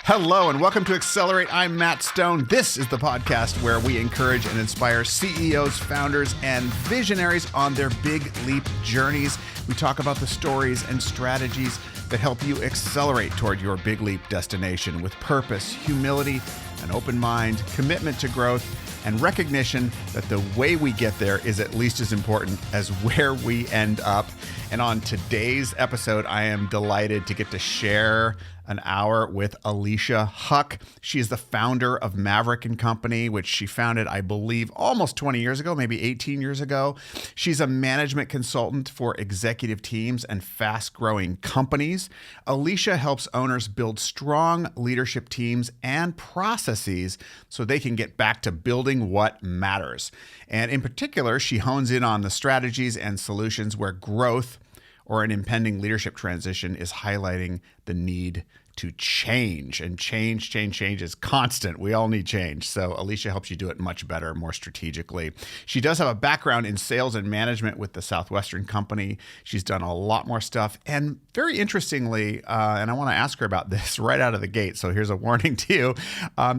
Hello and welcome to Accelerate. I'm Matt Stone. This is the podcast where we encourage and inspire CEOs, founders, and visionaries on their big leap journeys. We talk about the stories and strategies that help you accelerate toward your big leap destination with purpose, humility, an open mind, commitment to growth, and recognition that the way we get there is at least as important as where we end up. And on today's episode, I am delighted to get to share an hour with Alecia Huck. She is the founder of Maverick & Company, which she founded, I believe, almost 20 years ago, maybe 18 years ago. She's a management consultant for executive teams and fast-growing companies. Alecia helps owners build strong leadership teams and processes so they can get back to building what matters. And in particular, she hones in on the strategies and solutions where growth or an impending leadership transition is highlighting the need to change. And change is constant. We all need change. So Alecia helps you do it much better, more strategically. She does have a background in sales and management with the Southwestern Company. She's done a lot more stuff. And very interestingly, and I want to ask her about this right out of the gate, so here's a warning to you.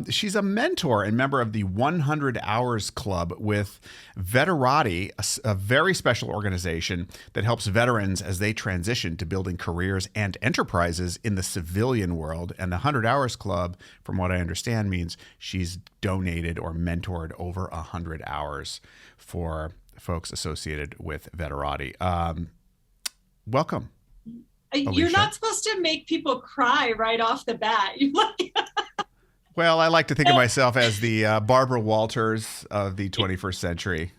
She's a mentor and member of the 100 Hours Club with Veterati, a very special organization that helps veterans as they transition to building careers and enterprises in the civilian world. And the 100 Hours Club, from what I understand, means she's donated or mentored over 100 hours for folks associated with Veterati. Welcome. You're Alecia. not supposed to make people cry right off the bat. Well, I like to think of myself as the Barbara Walters of the 21st century.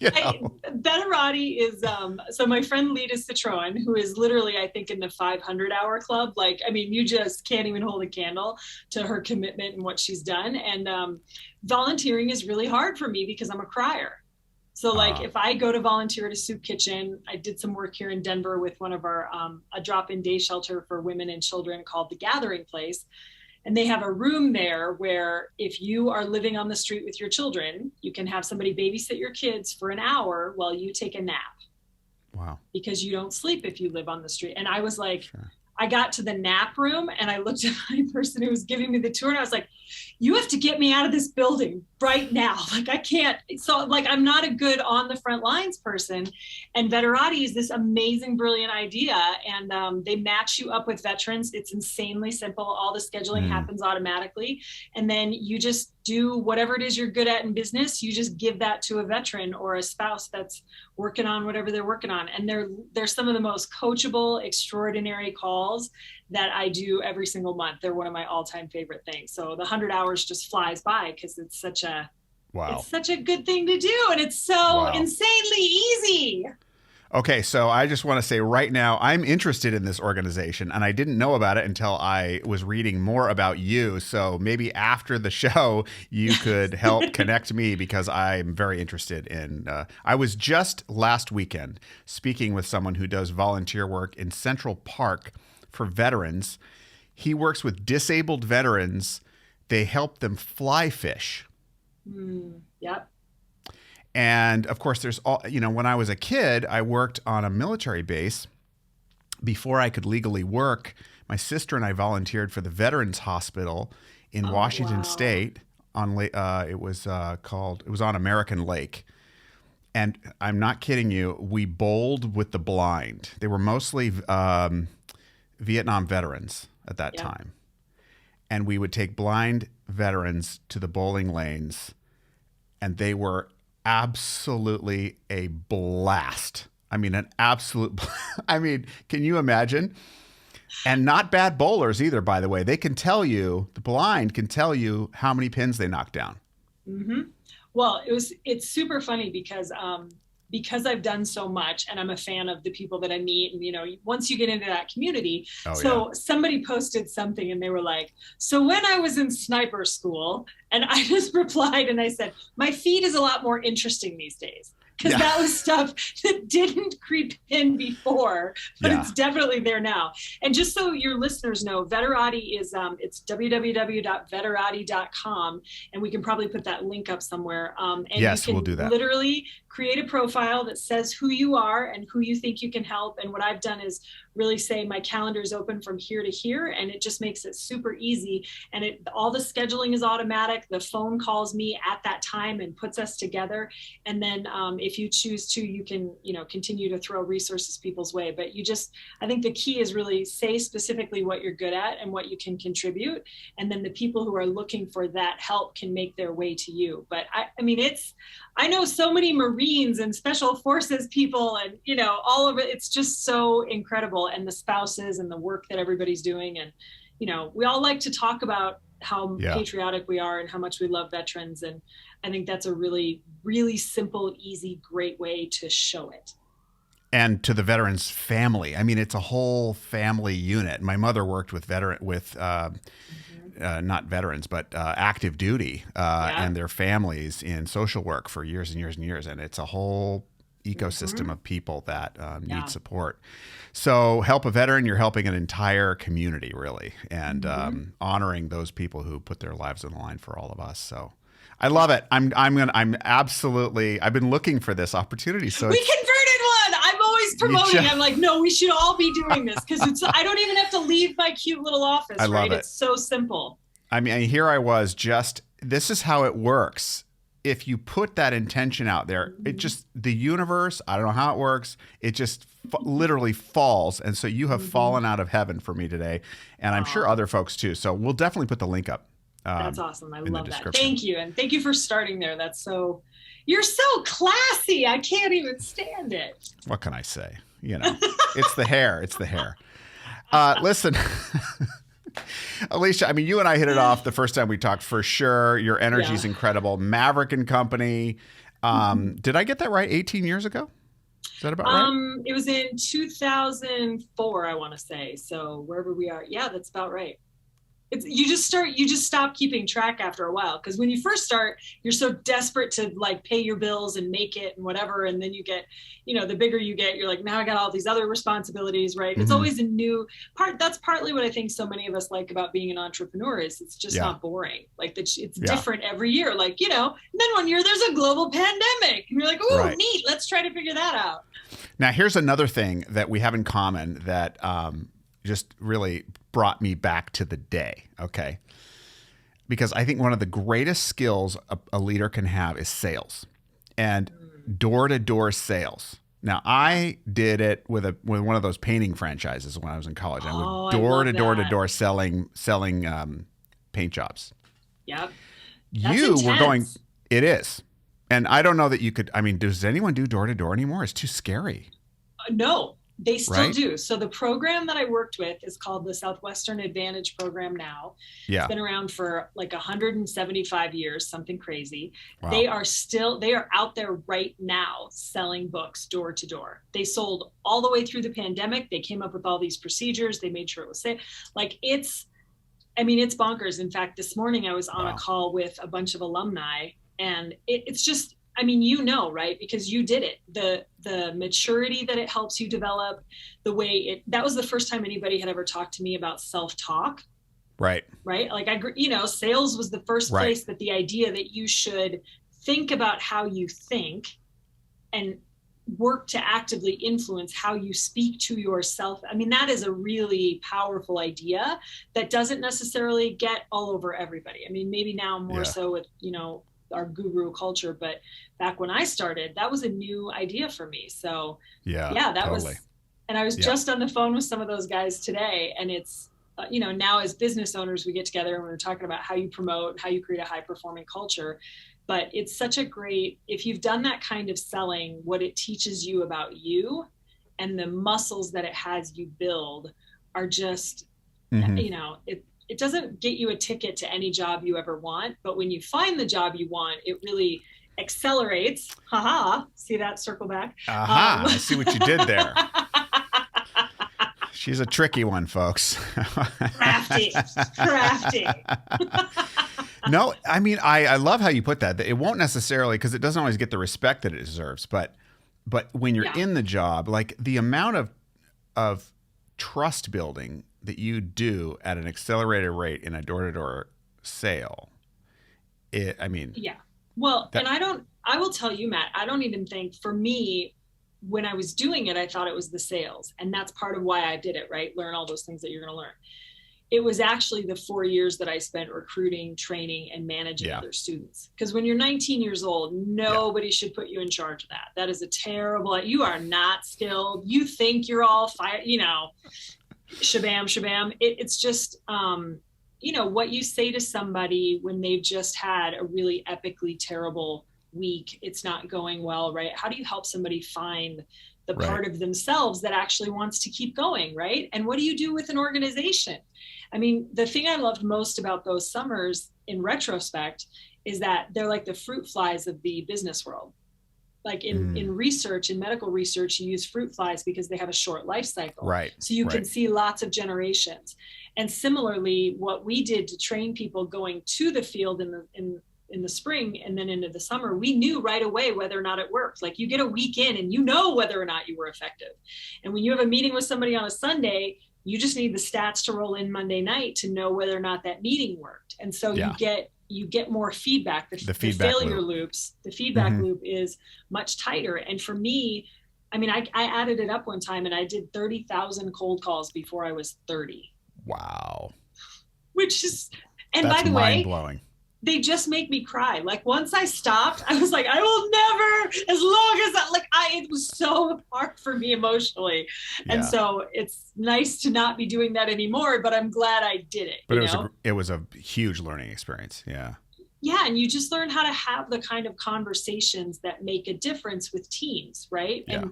Veterati is, so my friend Lita Citron, who is literally, I think, in the 500-hour club. You just can't even hold a candle to her commitment and what she's done. And volunteering is really hard for me because I'm a crier. So if I go to volunteer at a soup kitchen, I did some work here in Denver with one of our, a drop-in day shelter for women and children called The Gathering Place. And they have a room there where if you are living on the street with your children, you can have somebody babysit your kids for an hour while you take a nap. Wow. Because you don't sleep if you live on the street. And I was like, Sure. I got to the nap room and I looked at my person who was giving me the tour and I was like, you have to get me out of this building right now. I can't. So I'm not a good on the front lines person. And Veterati is this amazing, brilliant idea. And they match you up with veterans. It's insanely simple. All the scheduling happens automatically. And then you just do whatever it is you're good at in business. You just give that to a veteran or a spouse that's working on whatever they're working on. And they're some of the most coachable, extraordinary calls that I do every single month. They're one of my all-time favorite things. So the 100 hours just flies by because it's such a good thing to do. And it's so insanely easy. Okay, so I just want to say right now, I'm interested in this organization, and I didn't know about it until I was reading more about you. So maybe after the show, you could help connect me because I'm very interested in. I was just last weekend speaking with someone who does volunteer work in Central Park for veterans. He works with disabled veterans. They help them fly fish. Yep. And of course, there's all, when I was a kid, I worked on a military base. Before I could legally work, my sister and I volunteered for the Veterans Hospital in Washington State. It was on American Lake. And I'm not kidding you, we bowled with the blind. They were mostly Vietnam veterans at that time. And we would take blind veterans to the bowling lanes, and they were absolutely a blast. An absolute, can you imagine? And not bad bowlers either, by the way. They can tell you, the blind can tell you how many pins they knocked down. Mm-hmm. Well, it's super funny because I've done so much and I'm a fan of the people that I meet. And, once you get into that community, somebody posted something and they were like, so when I was in sniper school, and I just replied and I said, my feed is a lot more interesting these days. Because that was stuff that didn't creep in before, but it's definitely there now. And just so your listeners know, Veterati is, it's www.veterati.com, and we can probably put that link up somewhere. And yes, you can we'll do that. Literally create a profile that says who you are and who you think you can help. And what I've done is really say my calendar is open from here to here, and it just makes it super easy. And all the scheduling is automatic. The phone calls me at that time and puts us together. And then if you choose to, you can, continue to throw resources people's way. But I think the key is really say specifically what you're good at and what you can contribute. And then the people who are looking for that help can make their way to you. But I know so many Marines and Special Forces people and, all of it. It's just so incredible. And the spouses and the work that everybody's doing. And, we all like to talk about how patriotic we are and how much we love veterans. And I think that's a really, really simple, easy, great way to show it. And to the veterans' family. I mean, it's a whole family unit. My mother worked with not veterans, but active duty and their families in social work for years and years and years. And it's a whole ecosystem of people that need support. So help a veteran, you're helping an entire community, really, and honoring those people who put their lives on the line for all of us. So I love it. I've been looking for this opportunity. So we converted one. I'm always promoting. I'm like, no, we should all be doing this because I don't even have to leave my cute little office. I love it. It's so simple. I mean, here I was this is how it works. If you put that intention out there, the universe, I don't know how it works. It just literally falls. And so you have fallen out of heaven for me today. And I'm sure other folks too. So we'll definitely put the link up. That's awesome. I love that. Thank you. And thank you for starting there. You're so classy. I can't even stand it. What can I say? It's the hair. It's the hair. Listen, Alecia, I mean, you and I hit it off the first time we talked for sure. Your energy is incredible. Maverick and Company. Did I get that right? 18 years ago? Is that about right? It was in 2004, I want to say. So wherever we are. Yeah, that's about right. You just stop keeping track after a while. Because when you first start, you're so desperate to like pay your bills and make it and whatever. And then you get, the bigger you get, you're like, now I got all these other responsibilities, right? It's always a new part. That's partly what I think so many of us like about being an entrepreneur is it's just not boring. Like it's different every year. Like, and then one year there's a global pandemic and you're like, ooh, neat. Let's try to figure that out. Now, here's another thing that we have in common that just really brought me back to the day, okay? Because I think one of the greatest skills a leader can have is sales and door-to-door sales. Now, I did it with one of those painting franchises when I was in college. I went door-to-door selling paint jobs. Yep. You were going, it is. And I don't know that you could, I mean, does anyone do door-to-door anymore? It's too scary. No. They still do. So the program that I worked with is called the Southwestern Advantage Program now. Yeah. It's been around for like 175 years, something crazy. Wow. They are out there right now selling books door to door. They sold all the way through the pandemic. They came up with all these procedures. They made sure it was safe. Like it's bonkers. In fact, this morning I was on a call with a bunch of alumni and it's just, right? Because you did it. The maturity that it helps you develop, that was the first time anybody had ever talked to me about self-talk. Right. Right. Like sales was the first place that the idea that you should think about how you think and work to actively influence how you speak to yourself. I mean, that is a really powerful idea that doesn't necessarily get all over everybody. I mean, maybe now more so with, our guru culture, but back when I started, that was a new idea for me. So that totally was, and I was just on the phone with some of those guys today. And it's, now as business owners, we get together and we're talking about how you promote, how you create a high performing culture. But it's such a great, if you've done that kind of selling, what it teaches you about you and the muscles that it has you build are just, it doesn't get you a ticket to any job you ever want, but when you find the job you want, it really accelerates. See that circle back? I see what you did there. She's a tricky one, folks. Crafty. No, I mean, I love how you put that. It won't necessarily, because it doesn't always get the respect that it deserves, but when you're in the job, like the amount of trust building that you do at an accelerated rate in a door-to-door sale. Well, and I will tell you, Matt, I don't even think for me, when I was doing it, I thought it was the sales. And that's part of why I did it, right? Learn all those things that you're going to learn. It was actually the 4 years that I spent recruiting, training, and managing other students. Because when you're 19 years old, nobody should put you in charge of that. That is a terrible, you are not skilled. You think you're all fire, shabam. It's just, what you say to somebody when they've just had a really epically terrible week, it's not going well, right? How do you help somebody find the part of themselves that actually wants to keep going, right? And what do you do with an organization? I mean, the thing I loved most about those summers in retrospect is that they're like the fruit flies of the business world. Like in research, in medical research, you use fruit flies because they have a short life cycle. Right. So you can see lots of generations. And similarly, what we did to train people going to the field in the spring and then into the summer, we knew right away whether or not it worked. Like you get a week in and you know whether or not you were effective. And when you have a meeting with somebody on a Sunday, you just need the stats to roll in Monday night to know whether or not that meeting worked. And so you get more feedback. The feedback failure loops, the feedback loop is much tighter. And for me, I mean, I added it up one time and I did 30,000 cold calls before I was 30. Wow. Which is, and by the way, mind-blowing. They just make me cry. Like once I stopped, I was like, I will never, as long as it was so hard for me emotionally. Yeah. And so it's nice to not be doing that anymore, but I'm glad I did it. But it was a huge learning experience. Yeah. Yeah. And you just learn how to have the kind of conversations that make a difference with teams, right? Yeah.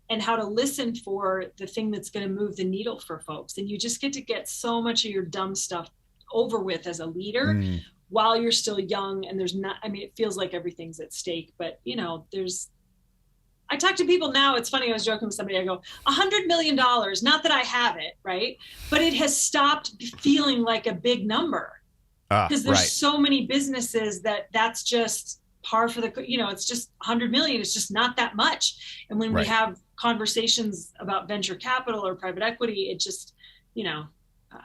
And how to listen for the thing that's going to move the needle for folks. And you just get so much of your dumb stuff over with as a leader. While you're still young and it feels like everything's at stake, but I talk to people now. It's funny. I was joking with somebody. I go, $100 million, not that I have it, right? But it has stopped feeling like a big number because there's so many businesses that's just par for the, it's just 100 million. It's just not that much. And when we have conversations about venture capital or private equity, it just,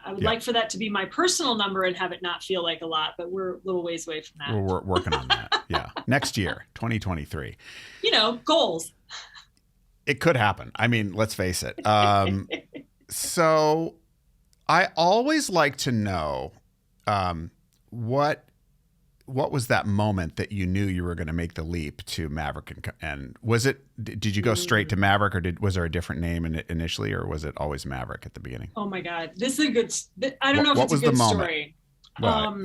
I would like for that to be my personal number and have it not feel like a lot, but we're a little ways away from that. We're working on that. Yeah. Next year, 2023. Goals. It could happen. I mean, let's face it. So I always like to know what was that moment that you knew you were going to make the leap to Maverick? And did you go straight to Maverick or was there a different name initially or was it always Maverick at the beginning? Oh my God. This is a good, I don't know if it's a good story. Well,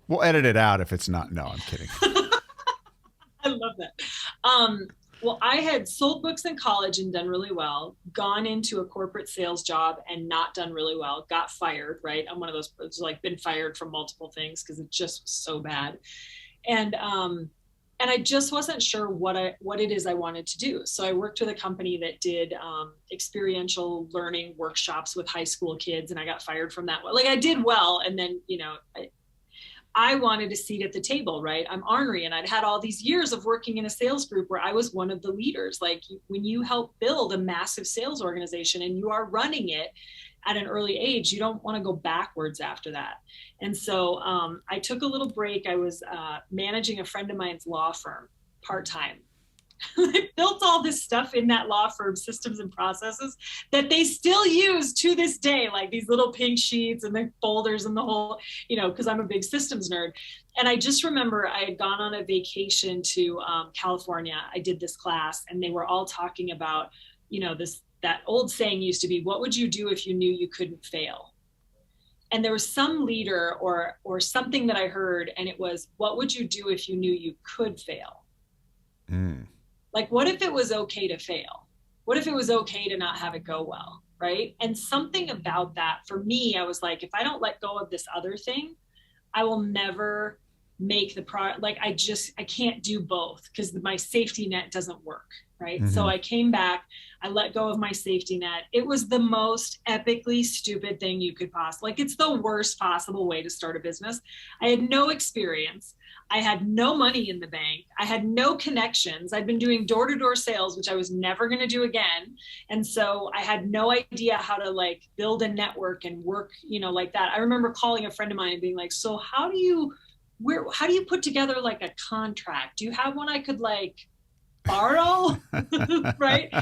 we'll edit it out if it's not. No, I'm kidding. I love that. Well, I had sold books in college and done really well, gone into a corporate sales job and not done really well, got fired, right? I'm one of those, it's like been fired from multiple things because it just was so bad. And I just wasn't sure what it is I wanted to do. So I worked with a company that did experiential learning workshops with high school kids and I got fired from that. Like I did well. And then, I wanted a seat at the table, right? I'm ornery and I'd had all these years of working in a sales group where I was one of the leaders. Like when you help build a massive sales organization and you are running it at an early age, you don't want to go backwards after that. And so I took a little break. I was managing a friend of mine's law firm part-time. I built all this stuff in that law firm, systems and processes that they still use to this day, like these little pink sheets and the folders and the whole, because I'm a big systems nerd. And I just remember I had gone on a vacation to California. I did this class and they were all talking about, that old saying used to be, what would you do if you knew you couldn't fail? And there was some leader or something that I heard, and it was, what would you do if you knew you could fail? Like, what if it was okay to fail? What if it was okay to not have it go well, right? And something about that, for me, I was like, if I don't let go of this other thing, I will never make the product. Like, I can't do both because my safety net doesn't work, right? Mm-hmm. So I came back, I let go of my safety net. It was the most epically stupid thing you could possibly, like, it's the worst possible way to start a business. I had no experience. I had no money in the bank. I had no connections. I'd been doing door-to-door sales, which I was never going to do again. And so I had no idea how to like build a network and work, like that. I remember calling a friend of mine and being like, so how do you put together like a contract? Do you have one I could like borrow? Right?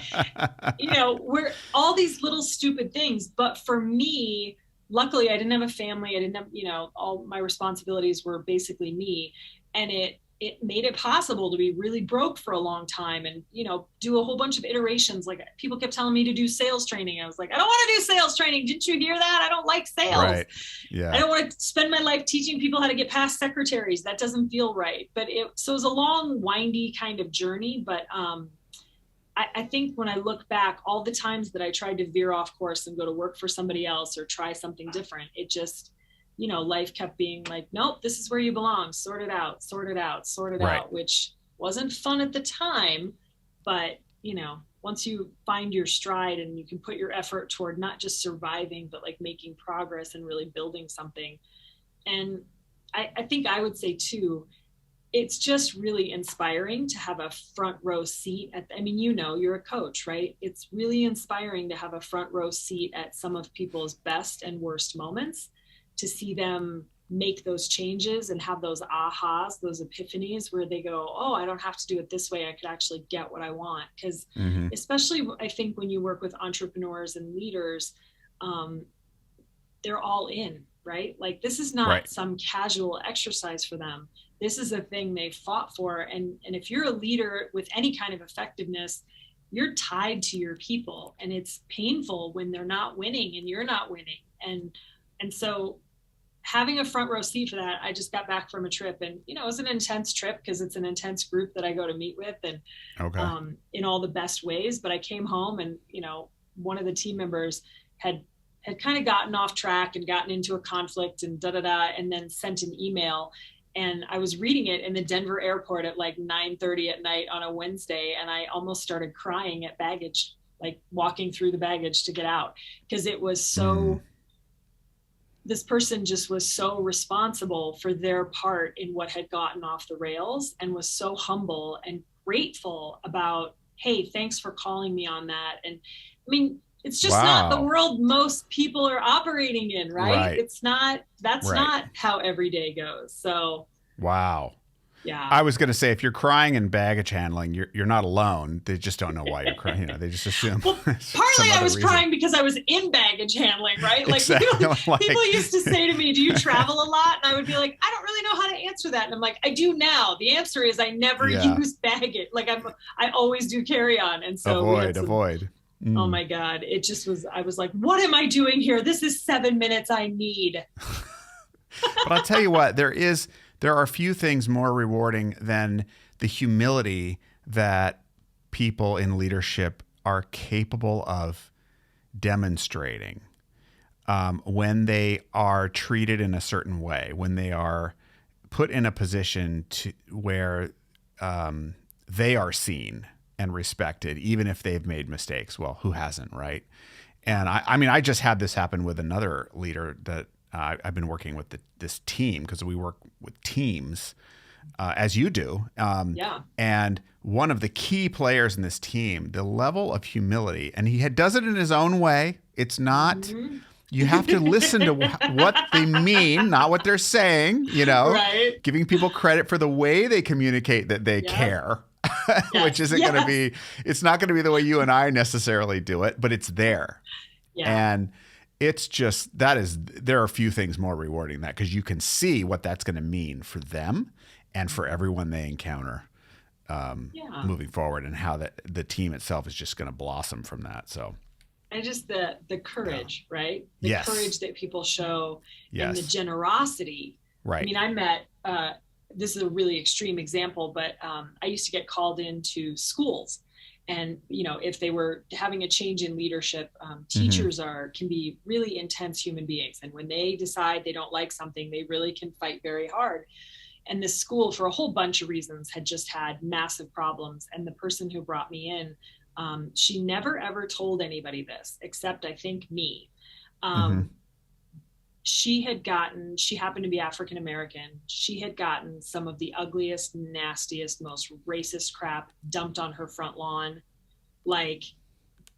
We're all these little stupid things. But for me, luckily I didn't have a family. I didn't have, all my responsibilities were basically me. And it made it possible to be really broke for a long time and, do a whole bunch of iterations. Like people kept telling me to do sales training. I was like, I don't want to do sales training. Didn't you hear that? I don't like sales. Right. Yeah. I don't want to spend my life teaching people how to get past secretaries. That doesn't feel right. But so it was a long, windy kind of journey. But I think when I look back, all the times that I tried to veer off course and go to work for somebody else or try something different, it just, life kept being like, nope, this is where you belong. Sort it out, sort it out, sort it Right. out, which wasn't fun at the time. But, once you find your stride and you can put your effort toward not just surviving, but like making progress and really building something. And I think I would say too, it's just really inspiring to have a front row seat you're a coach, right? It's really inspiring to have a front row seat at some of people's best and worst moments, to see them make those changes and have those ahas, those epiphanies where they go, oh, I don't have to do it this way. I could actually get what I want. Because especially I think when you work with entrepreneurs and leaders, they're all in, right? Like this is not some casual exercise for them. This is a thing they fought for. And if you're a leader with any kind of effectiveness, you're tied to your people, and it's painful when they're not winning and you're not winning. And so having a front row seat for that, I just got back from a trip, and, it was an intense trip because it's an intense group that I go to meet with, and in all the best ways. But I came home and, one of the team members had kind of gotten off track and gotten into a conflict and and then sent an email. And I was reading it in the Denver airport at like 9:30 at night on a Wednesday. And I almost started crying at baggage, like walking through the baggage to get out, because it was so, this person just was so responsible for their part in what had gotten off the rails, and was so humble and grateful about, hey, thanks for calling me on that. And it's just not the world most people are operating in, right? It's not, that's not how every day goes. So, wow. Yeah. I was going to say, if you're crying in baggage handling, you're not alone. They just don't know why you're crying. They just assume. Well, partly I was crying because I was in baggage handling, right? Like, exactly. people used to say to me, do you travel a lot? And I would be like, I don't really know how to answer that. And I'm like, I do now. The answer is I never use baggage. Like I always do carry on. And so avoid. Oh my God. It just was, I was like, what am I doing here? This is 7 minutes I need. But I'll tell you what, there are few things more rewarding than the humility that people in leadership are capable of demonstrating when they are treated in a certain way, when they are put in a position where they are seen and respected, even if they've made mistakes. Well, who hasn't, right? And I just had this happen with another leader that I've been working with this team, because we work with teams, as you do. And one of the key players in this team, the level of humility, and he does it in his own way. It's not, you have to listen to what they mean, not what they're saying, giving people credit for the way they communicate that they care. Which isn't going to be, it's not going to be the way you and I necessarily do it, but it's there. And it's just, there are few things more rewarding than that, because you can see what that's going to mean for them and for everyone they encounter moving forward, and how the team itself is just going to blossom from that. So and just the courage, right? The courage that people show, and the generosity. Right. I met, this is a really extreme example, but I used to get called into schools, and if they were having a change in leadership, teachers can be really intense human beings, and when they decide they don't like something, they really can fight very hard. And this school, for a whole bunch of reasons, had just had massive problems. And the person who brought me in, she never ever told anybody this, except I think me. She happened to be African American. She had gotten some of the ugliest, nastiest, most racist crap dumped on her front lawn. Like,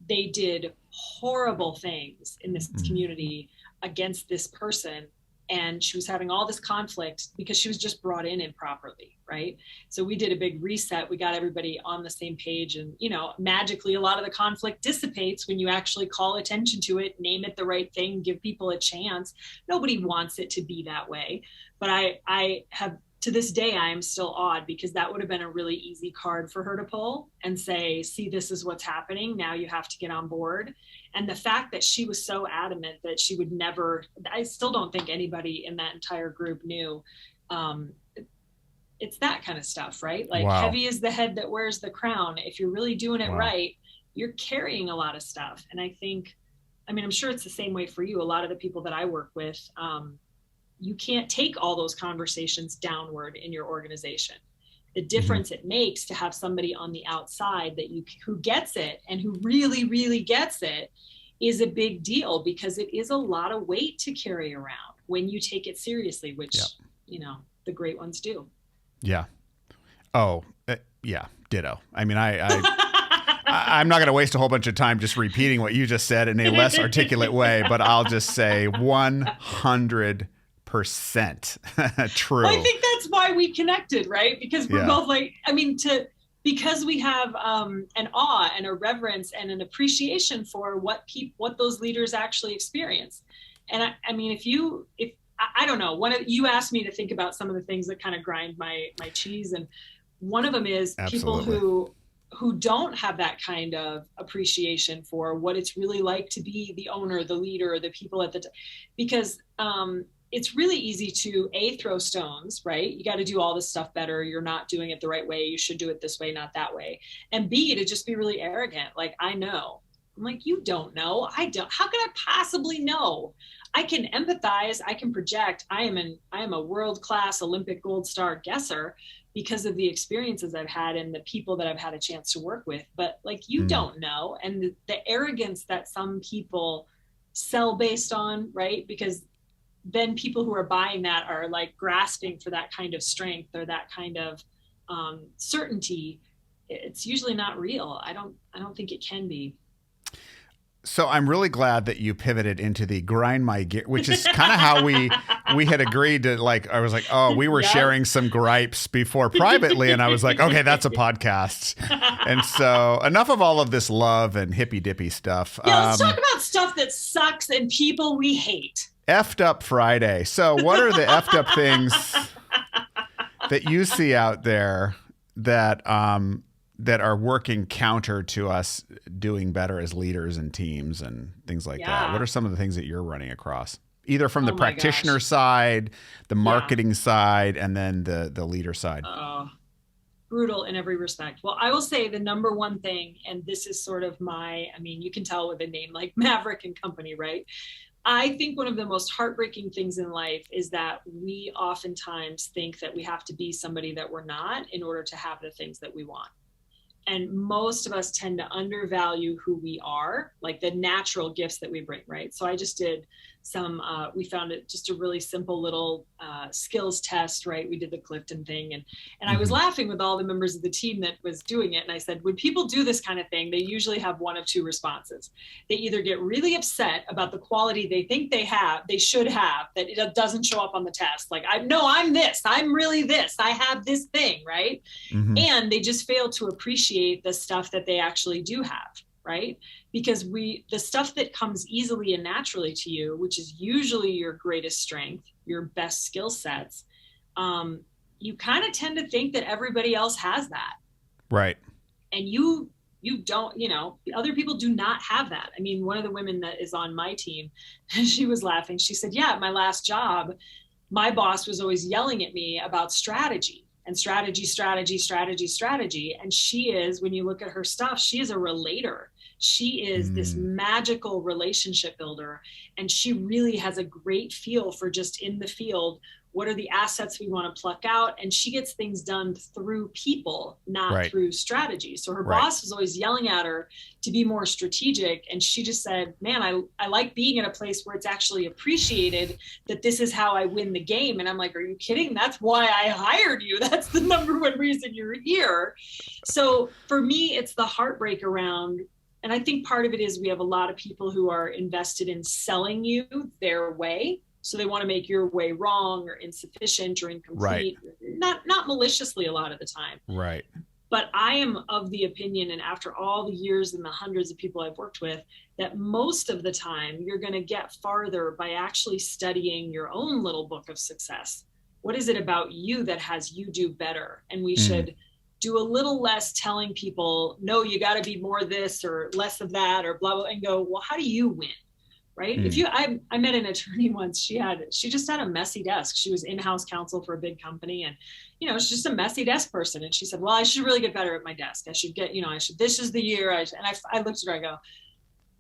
they did horrible things in this community against this person. and she was having all this conflict because she was just brought in improperly, right? So we did a big reset. We got everybody on the same page, and magically a lot of the conflict dissipates when you actually call attention to it, name it the right thing, give people a chance. Nobody wants it to be that way, but I have, to this day, I am still awed, because that would have been a really easy card for her to pull and say, see, this is what's happening. Now you have to get on board. And the fact that she was so adamant that she would never, I still don't think anybody in that entire group knew. It's that kind of stuff, right? Like, wow. Heavy is the head that wears the crown. If you're really doing it right, you're carrying a lot of stuff. And I think, I'm sure it's the same way for you. A lot of the people that I work with, you can't take all those conversations downward in your organization. The difference it makes to have somebody on the outside who gets it and who really, really gets it is a big deal, because it is a lot of weight to carry around when you take it seriously, which, the great ones do. Yeah. Oh, yeah. Ditto. I'm not going to waste a whole bunch of time just repeating what you just said in a less articulate way, but I'll just say 100% true. Well, I think that's why we connected, right? Because we're both like, because we have an awe and a reverence and an appreciation for what those leaders actually experience. And I don't know, you asked me to think about some of the things that kind of grind my cheese, and one of them is Absolutely. people who don't have that kind of appreciation for what it's really like to be the owner, the leader, the people at because it's really easy to throw stones, right? You got to do all this stuff better. You're not doing it the right way. You should do it this way, not that way. And B, to just be really arrogant. Like, I know. I'm like, you don't know. I don't. How could I possibly know? I can empathize. I can project. I am a world-class Olympic gold star guesser because of the experiences I've had and the people that I've had a chance to work with. But like, you don't know. And the arrogance that some people sell based on, right? Because then people who are buying that are like grasping for that kind of strength or that kind of certainty. It's usually not real. I don't think it can be. So I'm really glad that you pivoted into the grind my gear, which is kind of how we had agreed to, like, I was like, oh, we were sharing some gripes before privately. And I was like, okay, that's a podcast. And so enough of all of this love and hippy dippy stuff. Yeah, let's talk about stuff that sucks and people we hate. Effed up Friday. So what are the effed up things that you see out there that are working counter to us doing better as leaders and teams and things like that? What are some of the things that you're running across, either from the practitioner side, the marketing side, and then the leader side? Brutal in every respect. Well, I will say the number one thing, and this is sort of you can tell with a name like Maverick and Company, right? I think one of the most heartbreaking things in life is that we oftentimes think that we have to be somebody that we're not in order to have the things that we want. And most of us tend to undervalue who we are, like the natural gifts that we bring, right? So I just did we found it just a really simple little skills test, right? We did the Clifton thing. And I was laughing with all the members of the team that was doing it. And I said, when people do this kind of thing, they usually have one of two responses. They either get really upset about the quality they think they should have, that it doesn't show up on the test. Like, I'm this, I'm really this, I have this thing, right? And they just fail to appreciate the stuff that they actually do have. Right? Because the stuff that comes easily and naturally to you, which is usually your greatest strength, your best skill sets, you kind of tend to think that everybody else has that. Right. And you don't, other people do not have that. I mean, one of the women that is on my team, she was laughing. She said, yeah, at my last job, my boss was always yelling at me about strategy. And strategy. And she is, when you look at her stuff, she is a relator. She is this magical relationship builder. And she really has a great feel for just in the field, what are the assets we want to pluck out? And she gets things done through people, not through strategy. So her boss was always yelling at her to be more strategic. And she just said, man, I like being in a place where it's actually appreciated that this is how I win the game. And I'm like, are you kidding? That's why I hired you. That's the number one reason you're here. So for me, it's the heartbreak around, and I think part of it is we have a lot of people who are invested in selling you their way. So they want to make your way wrong or insufficient or incomplete, not maliciously a lot of the time. Right. But I am of the opinion, and after all the years and the hundreds of people I've worked with, that most of the time you're going to get farther by actually studying your own little book of success. What is it about you that has you do better? And we should do a little less telling people, no, you got to be more this or less of that or blah, blah, and go, well, how do you win? Right? I met an attorney once. She just had a messy desk. She was in-house counsel for a big company, and she's just a messy desk person. And she said, well, I should really get better at my desk. I should get, this is the year. I looked at her, I go,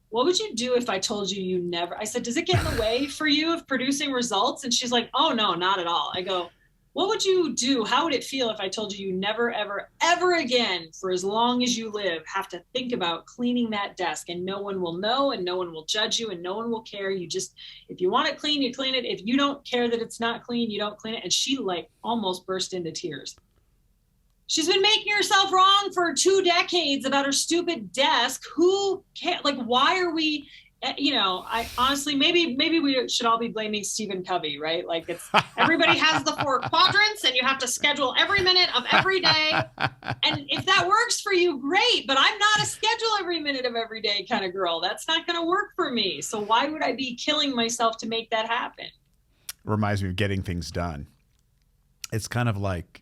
what would you do if I told you never, I said, does it get in the way for you of producing results? And she's like, oh no, not at all. I go, what would you do? How would it feel if I told you never, ever, ever again, for as long as you live, have to think about cleaning that desk, and no one will know, and no one will judge you, and no one will care. You just, if you want it clean, you clean it. If you don't care that it's not clean, you don't clean it. And she almost burst into tears. She's been making herself wrong for 2 decades about her stupid desk. Who cares? Why are we, I honestly, maybe we should all be blaming Stephen Covey, right? It's everybody has the 4 quadrants and you have to schedule every minute of every day. And if that works for you, great, but I'm not a schedule every minute of every day kind of girl. That's not going to work for me. So why would I be killing myself to make that happen? Reminds me of getting things done. It's kind of like,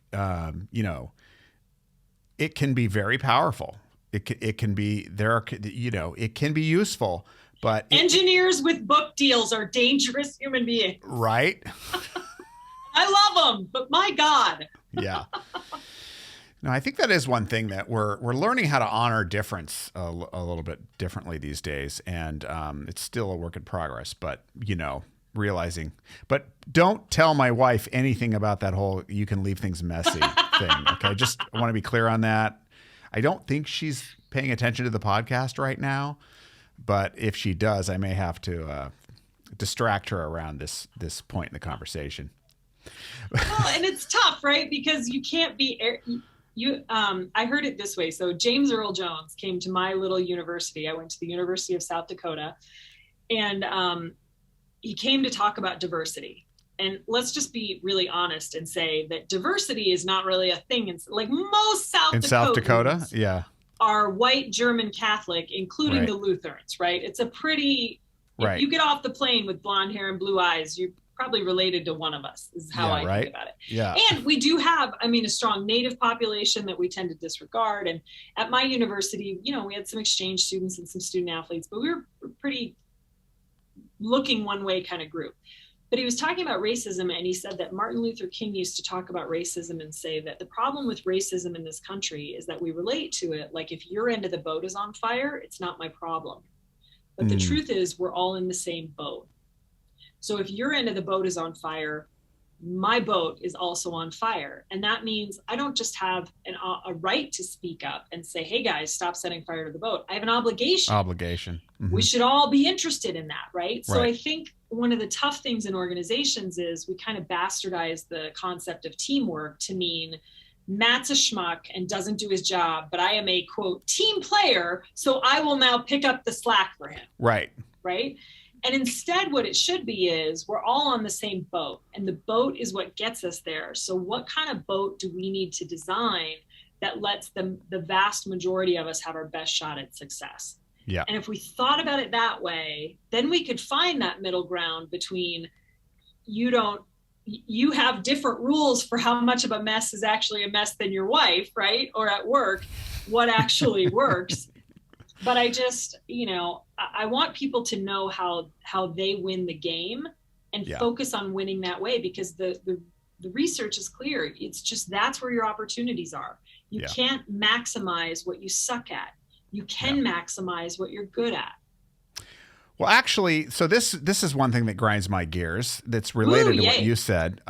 it can be very powerful. It can be, it can be useful. But engineers with book deals are dangerous human beings. Right. I love them, but my God. Yeah. No, I think that is one thing that we're learning how to honor difference a little bit differently these days. And it's still a work in progress, but, realizing. But don't tell my wife anything about that whole you can leave things messy thing. Okay. I want to be clear on that. I don't think she's paying attention to the podcast right now. But if she does, I may have to distract her around this point in the conversation. Well, and it's tough, right? Because you can't be I heard it this way. So James Earl Jones came to my little university. I went to the University of South Dakota, and he came to talk about diversity. And let's just be really honest and say that diversity is not really a thing. It's most South Dakota, yeah, are white German Catholic, including the Lutherans, right? It's a pretty, if you get off the plane with blonde hair and blue eyes, you're probably related to one of us, is how I think about it. Yeah. And we do have, a strong Native population that we tend to disregard. And at my university, we had some exchange students and some student athletes, but we were pretty looking one way kind of group. But he was talking about racism, and he said that Martin Luther King used to talk about racism and say that the problem with racism in this country is that we relate to it like, if your end of the boat is on fire, it's not my problem. But the truth is, we're all in the same boat. So if your end of the boat is on fire, my boat is also on fire. And that means I don't just have a right to speak up and say, hey guys, stop setting fire to the boat. I have an obligation. Mm-hmm. We should all be interested in that, right? So I think one of the tough things in organizations is we kind of bastardize the concept of teamwork to mean Matt's a schmuck and doesn't do his job, but I am a, quote, team player, so I will now pick up the slack for him. Right. Right? And instead, what it should be is we're all on the same boat, and the boat is what gets us there. So what kind of boat do we need to design that lets the vast majority of us have our best shot at success? Yeah. And if we thought about it that way, then we could find that middle ground between you have different rules for how much of a mess is actually a mess than your wife, right? Or at work, what actually works. But I just, I want people to know how they win the game and focus on winning that way, because the research is clear. It's just, that's where your opportunities are. You can't maximize what you suck at. You can maximize what you're good at. Well, actually, so this is one thing that grinds my gears that's related to what you said.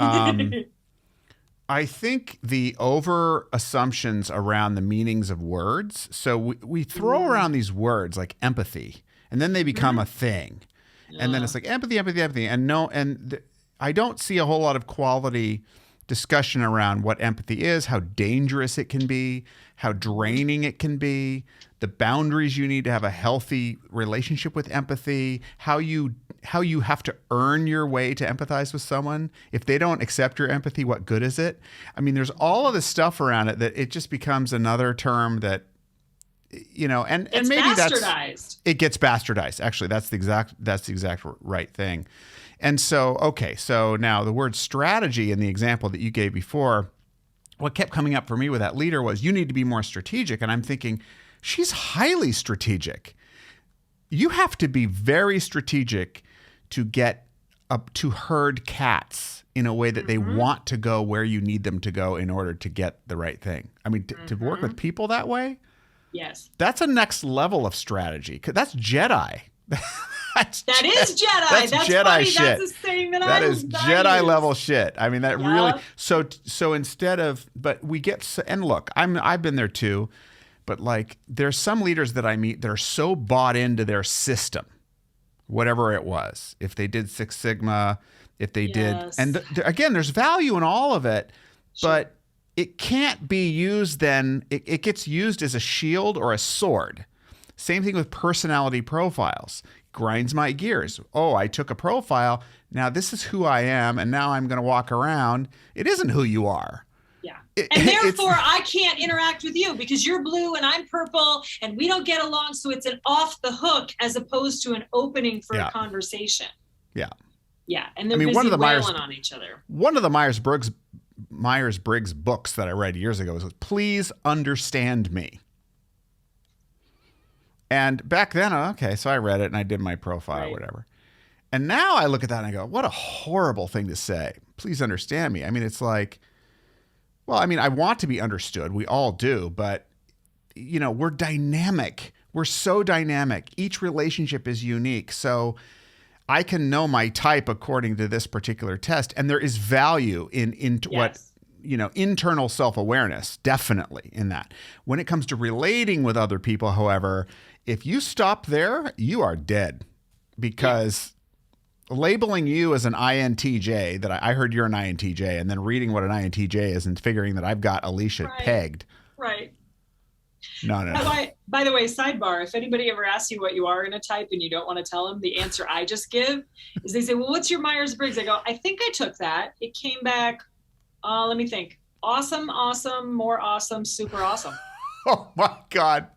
I think the over assumptions around the meanings of words. So we throw around these words like empathy, and then they become a thing. And then it's like empathy. And I don't see a whole lot of quality discussion around what empathy is, how dangerous it can be, how draining it can be, the boundaries you need to have a healthy relationship with empathy, how you have to earn your way to empathize with someone. If they don't accept your empathy, what good is it? I mean, there's all of this stuff around it that it just becomes another term that, and maybe bastardized. It gets bastardized. Actually, that's the exact right thing. And so now the word strategy in the example that you gave before, what kept coming up for me with that leader was, you need to be more strategic. And I'm thinking, she's highly strategic. You have to be very strategic to get up to herd cats in a way that they want to go where you need them to go in order to get the right thing. I mean, to work with people that way, yes, that's a next level of strategy. That's Jedi. That is Jedi. That's Jedi funny. shit. That's the same that is Jedi level shit. I mean, that really. So instead of, but we get, and look, I've been there too, but like there's some leaders that I meet that are so bought into their system, whatever it was. If they did Six Sigma, if they did, and again, there's value in all of it, but it can't be used then. It gets used as a shield or a sword. Same thing with personality profiles. Grinds my gears. Oh, I took a profile. Now this is who I am, and now I'm going to walk around. It isn't who you are. Yeah. And therefore, I can't interact with you because you're blue and I'm purple, and we don't get along. So it's an off the hook as opposed to an opening for a conversation. Yeah. Yeah. And they're busy wailing on each other. One of the Myers-Briggs books that I read years ago was Please Understand Me. And back then, okay, so I read it and I did my profile or whatever. And now I look at that and I go, what a horrible thing to say. Please understand me. I mean, it's like, well, I mean, I want to be understood. We all do. But, we're dynamic. We're so dynamic. Each relationship is unique. So I can know my type according to this particular test. And there is value in what, internal self-awareness, definitely in that. When it comes to relating with other people, however, if you stop there, you are dead, because labeling you as an INTJ, that I heard you're an INTJ, and then reading what an INTJ is and figuring that I've got Alecia pegged. Right. No. By the way, sidebar, if anybody ever asks you what you are in a type and you don't want to tell them, the answer I just give is they say, well, what's your Myers-Briggs? I go, I think I took that. It came back, let me think. Awesome, more awesome, super awesome. Oh my God.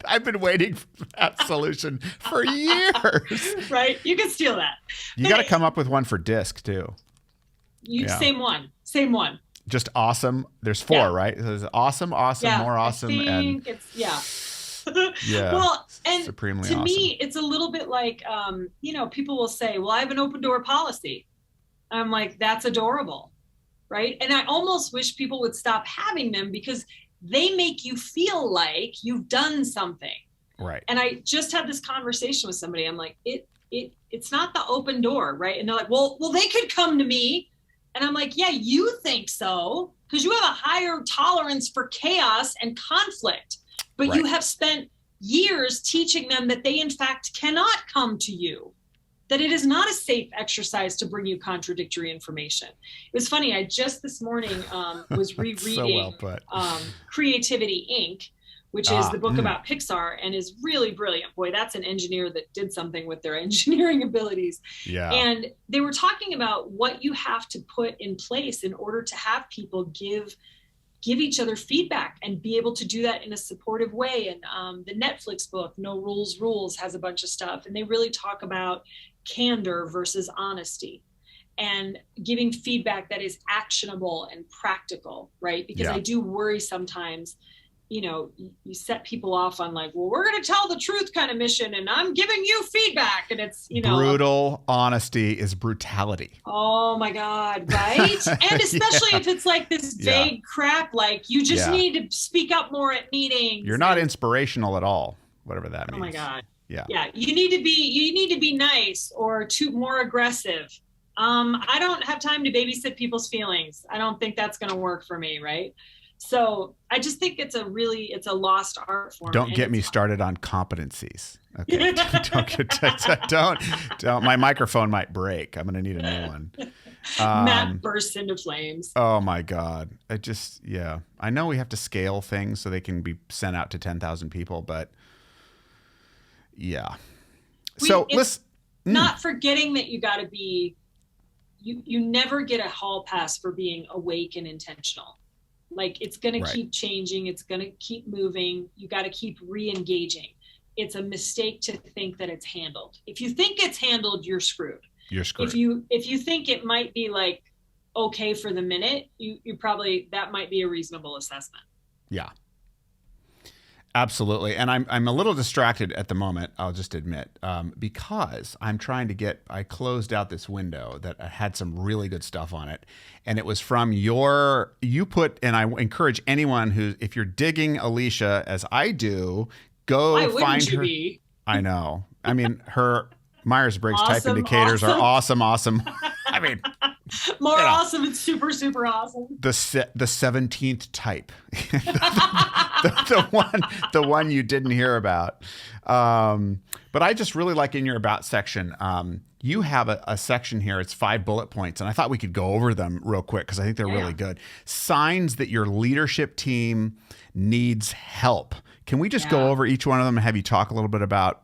I've been waiting for that solution for years. Right? You can steal that. You got to come up with one for disc too. Same one. Just awesome. There's 4, right? There's awesome, more awesome, and it's Well, and supremely to me, it's a little bit like, people will say, well, I have an open door policy. I'm like, that's adorable. Right. And I almost wish people would stop having them because they make you feel like you've done something. Right. And I just had this conversation with somebody. I'm like, it's not the open door. Right. And they're like, well, they could come to me. And I'm like, yeah, you think so, because you have a higher tolerance for chaos and conflict, but you have spent years teaching them that they in fact cannot come to you, that it is not a safe exercise to bring you contradictory information. It was funny. I just this morning was rereading Creativity Inc., which is the book about Pixar and is really brilliant. Boy, that's an engineer that did something with their engineering abilities. Yeah. And they were talking about what you have to put in place in order to have people give each other feedback and be able to do that in a supportive way. And the Netflix book, No Rules, has a bunch of stuff. And they really talk about candor versus honesty and giving feedback that is actionable and practical, right? Because I do worry sometimes, you set people off on like, well, we're going to tell the truth kind of mission and I'm giving you feedback. And it's, brutal honesty is brutality. Oh my God. Right. And especially if it's like this vague crap, like you just need to speak up more at meetings. You're not inspirational at all, whatever that means. Oh my God. Yeah. Yeah. You need to be nice or more aggressive. I don't have time to babysit people's feelings. I don't think that's going to work for me. Right. So I just think it's a lost art form. Don't get me started on competencies. Okay. don't. My microphone might break. I'm going to need a new one. Matt bursts into flames. Oh my God. I know we have to scale things so they can be sent out to 10,000 people, but yeah. So listen. Not forgetting that you got to be, you never get a hall pass for being awake and intentional. Like it's going to keep changing. It's going to keep moving. You got to keep re-engaging. It's a mistake to think that it's handled. If you think it's handled, you're screwed. You're screwed. If you think it might be like, okay for the minute, you probably, that might be a reasonable assessment. Yeah. Absolutely. And I'm a little distracted at the moment, I'll just admit, because I'm trying to I closed out this window that had some really good stuff on it. And it was from and I encourage anyone if you're digging Alecia as I do, go find her. Be? I know. I mean, her Myers-Briggs type indicators are awesome. I mean, more awesome and super, super awesome. The 17th type, the one you didn't hear about. But I just really like in your about section, you have a section here. It's 5 bullet points, and I thought we could go over them real quick because I think they're really good. Signs that your leadership team needs help. Can we just go over each one of them and have you talk a little bit about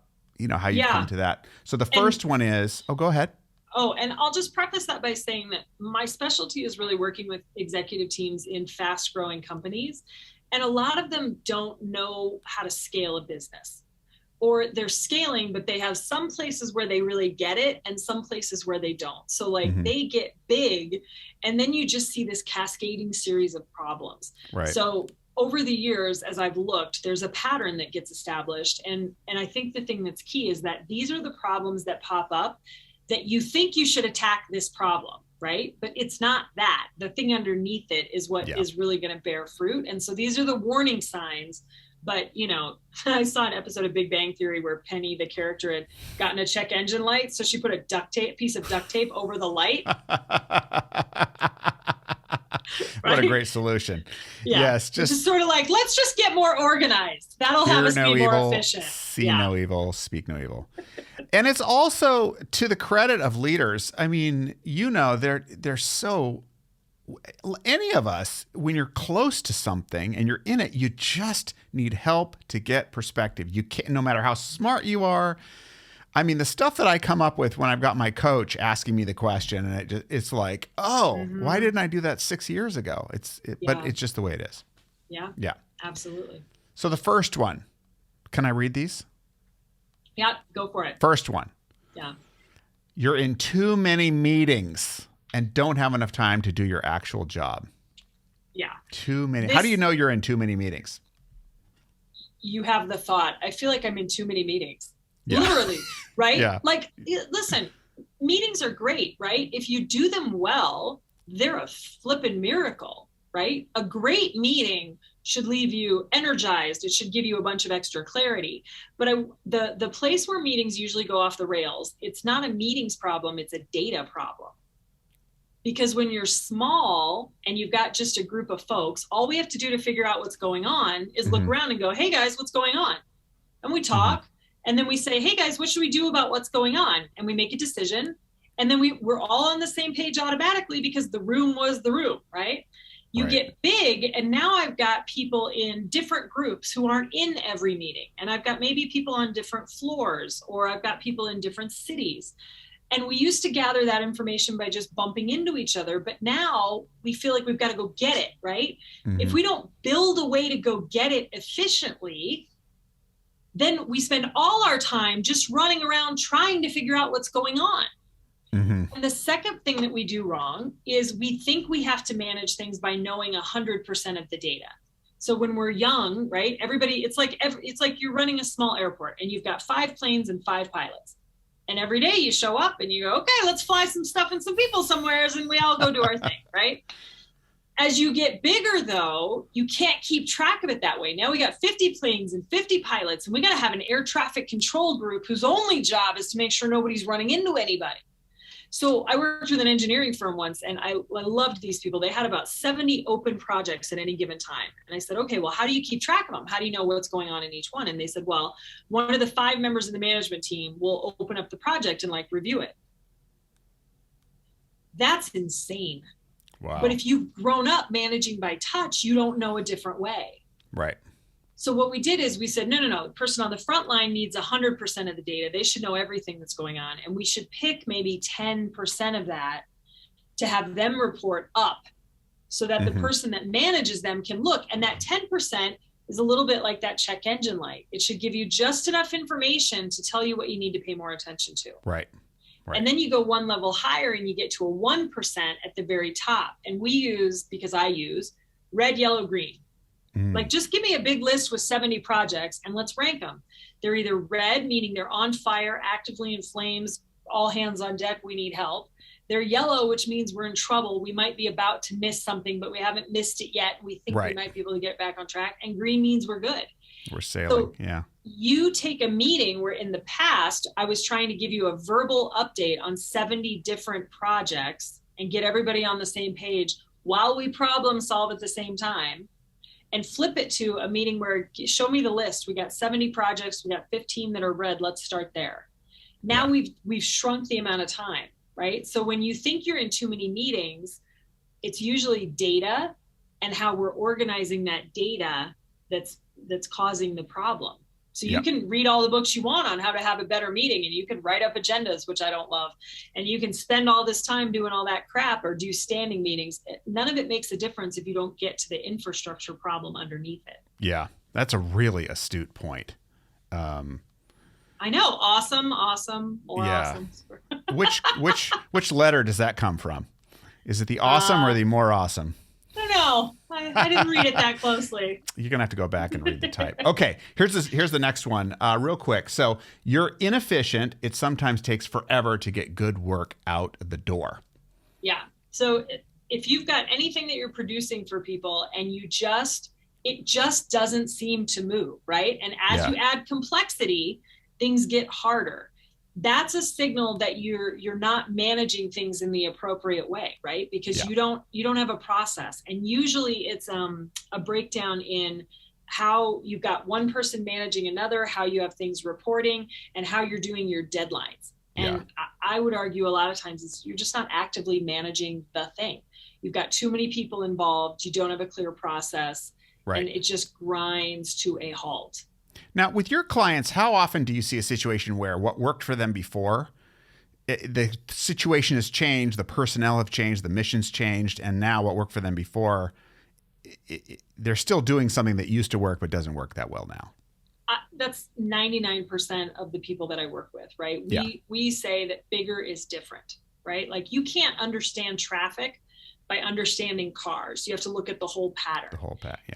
how you come to that? So the first one is, go ahead. Oh, and I'll just preface that by saying that my specialty is really working with executive teams in fast growing companies. And a lot of them don't know how to scale a business, or they're scaling, but they have some places where they really get it and some places where they don't. So like they get big and then you just see this cascading series of problems. Right. So over the years, as I've looked, there's a pattern that gets established. And I think the thing that's key is that these are the problems that pop up that you think you should attack this problem, right? But it's not that. The thing underneath it is what is really going to bear fruit. And so these are the warning signs. But, I saw an episode of Big Bang Theory where Penny, the character, had gotten a check engine light. So she put a piece of duct tape over the light. What a great solution. Yeah. Yes. Just sort of like, let's just get more organized. That'll have us be more efficient. See no evil, speak no evil. And it's also to the credit of leaders. I mean, they're so, any of us, when you're close to something and you're in it, you just need help to get perspective. You can't, no matter how smart you are. I mean, the stuff that I come up with when I've got my coach asking me the question, and it's like, why didn't I do that 6 years ago? But it's just the way it is. Yeah. Yeah. Absolutely. So the first one, can I read these? Yeah, go for it. First one. Yeah. You're in too many meetings and don't have enough time to do your actual job. Yeah. Too many. How do you know you're in too many meetings? You have the thought, I feel like I'm in too many meetings. Yeah. Literally, right? Yeah. Like, listen, meetings are great, right? If you do them well, they're a flippin' miracle, right? A great meeting should leave you energized. It should give you a bunch of extra clarity. But the place where meetings usually go off the rails, it's not a meetings problem, it's a data problem. Because when you're small and you've got just a group of folks, all we have to do to figure out what's going on is look around and go, hey guys, what's going on? And we talk. And then we say, hey guys, what should we do about what's going on? And we make a decision. And then we're all on the same page automatically because the room was the room, right? You get big, and now I've got people in different groups who aren't in every meeting. And I've got maybe people on different floors, or I've got people in different cities. And we used to gather that information by just bumping into each other. But now we feel like we've got to go get it, right? If we don't build a way to go get it efficiently, then we spend all our time just running around trying to figure out what's going on. And the second thing that we do wrong is we think we have to manage things by knowing 100% of the data. So when we're young, right, everybody, it's like you're running a small airport and you've got 5 planes and 5 pilots. And every day you show up and you go, okay, let's fly some stuff and some people somewheres, and we all go do our thing, right? As you get bigger, though, you can't keep track of it that way. Now we got 50 planes and 50 pilots, and we got to have an air traffic control group whose only job is to make sure nobody's running into anybody. So I worked with an engineering firm once, and I loved these people. They had about 70 open projects at any given time. And I said, okay, well, how do you keep track of them? How do you know what's going on in each one? And they said, well, one of the 5 members of the management team will open up the project and like review it. That's insane. Wow. But if you've grown up managing by touch, you don't know a different way. Right. So what we did is we said, no, the person on the front line needs 100% of the data. They should know everything that's going on. And we should pick maybe 10% of that to have them report up so that the person that manages them can look. And that 10% is a little bit like that check engine light. It should give you just enough information to tell you what you need to pay more attention to. Right. Right. And then you go one level higher and you get to a 1% at the very top. And because I use red, yellow, green. Like, just give me a big list with 70 projects and let's rank them. They're either red, meaning they're on fire, actively in flames, all hands on deck, we need help. They're yellow, which means we're in trouble. We might be about to miss something, but we haven't missed it yet. We think we might be able to get back on track. And green means we're good. We're sailing. So you take a meeting where in the past, I was trying to give you a verbal update on 70 different projects and get everybody on the same page while we problem solve at the same time. And flip it to a meeting where show me the list. We got 70 projects. We got 15 that are red. Let's start there. Now we've shrunk the amount of time, right? So when you think you're in too many meetings, it's usually data and how we're organizing that data that's causing the problem. So you can read all the books you want on how to have a better meeting, and you can write up agendas, which I don't love. And you can spend all this time doing all that crap or do standing meetings. None of it makes a difference if you don't get to the infrastructure problem underneath it. Yeah, that's a really astute point. I know. Awesome. More awesome. Which letter does that come from? Is it the awesome or the more awesome? I don't know. I didn't read it that closely. You're going to have to go back and read the type. Okay, here's the next one real quick. So you're inefficient. It sometimes takes forever to get good work out the door. Yeah. So if you've got anything that you're producing for people and it just doesn't seem to move, right? And as you add complexity, things get harder. That's a signal that you're not managing things in the appropriate way, right? Because you don't have a process. And usually it's a breakdown in how you've got one person managing another, how you have things reporting, and how you're doing your deadlines. And I would argue a lot of times you're just not actively managing the thing. You've got too many people involved. You don't have a clear process, and it just grinds to a halt. Now, with your clients, how often do you see a situation where what worked for them before, the situation has changed, the personnel have changed, the mission's changed, and now what worked for them before, they're still doing something that used to work but doesn't work that well now? That's 99% of the people that I work with, right? We say that bigger is different, right? Like, you can't understand traffic by understanding cars. You have to look at the whole pattern.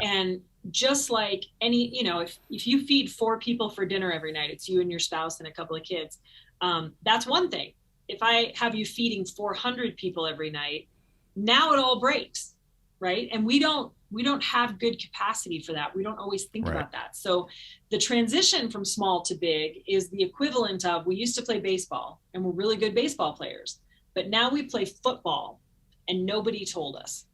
And just like if you feed 4 people for dinner every night, it's you and your spouse and a couple of kids. That's one thing. If I have you feeding 400 people every night, now it all breaks, right? And we don't have good capacity for that. We don't always think about that. So the transition from small to big is the equivalent of, we used to play baseball and we're really good baseball players, but now we play football and nobody told us.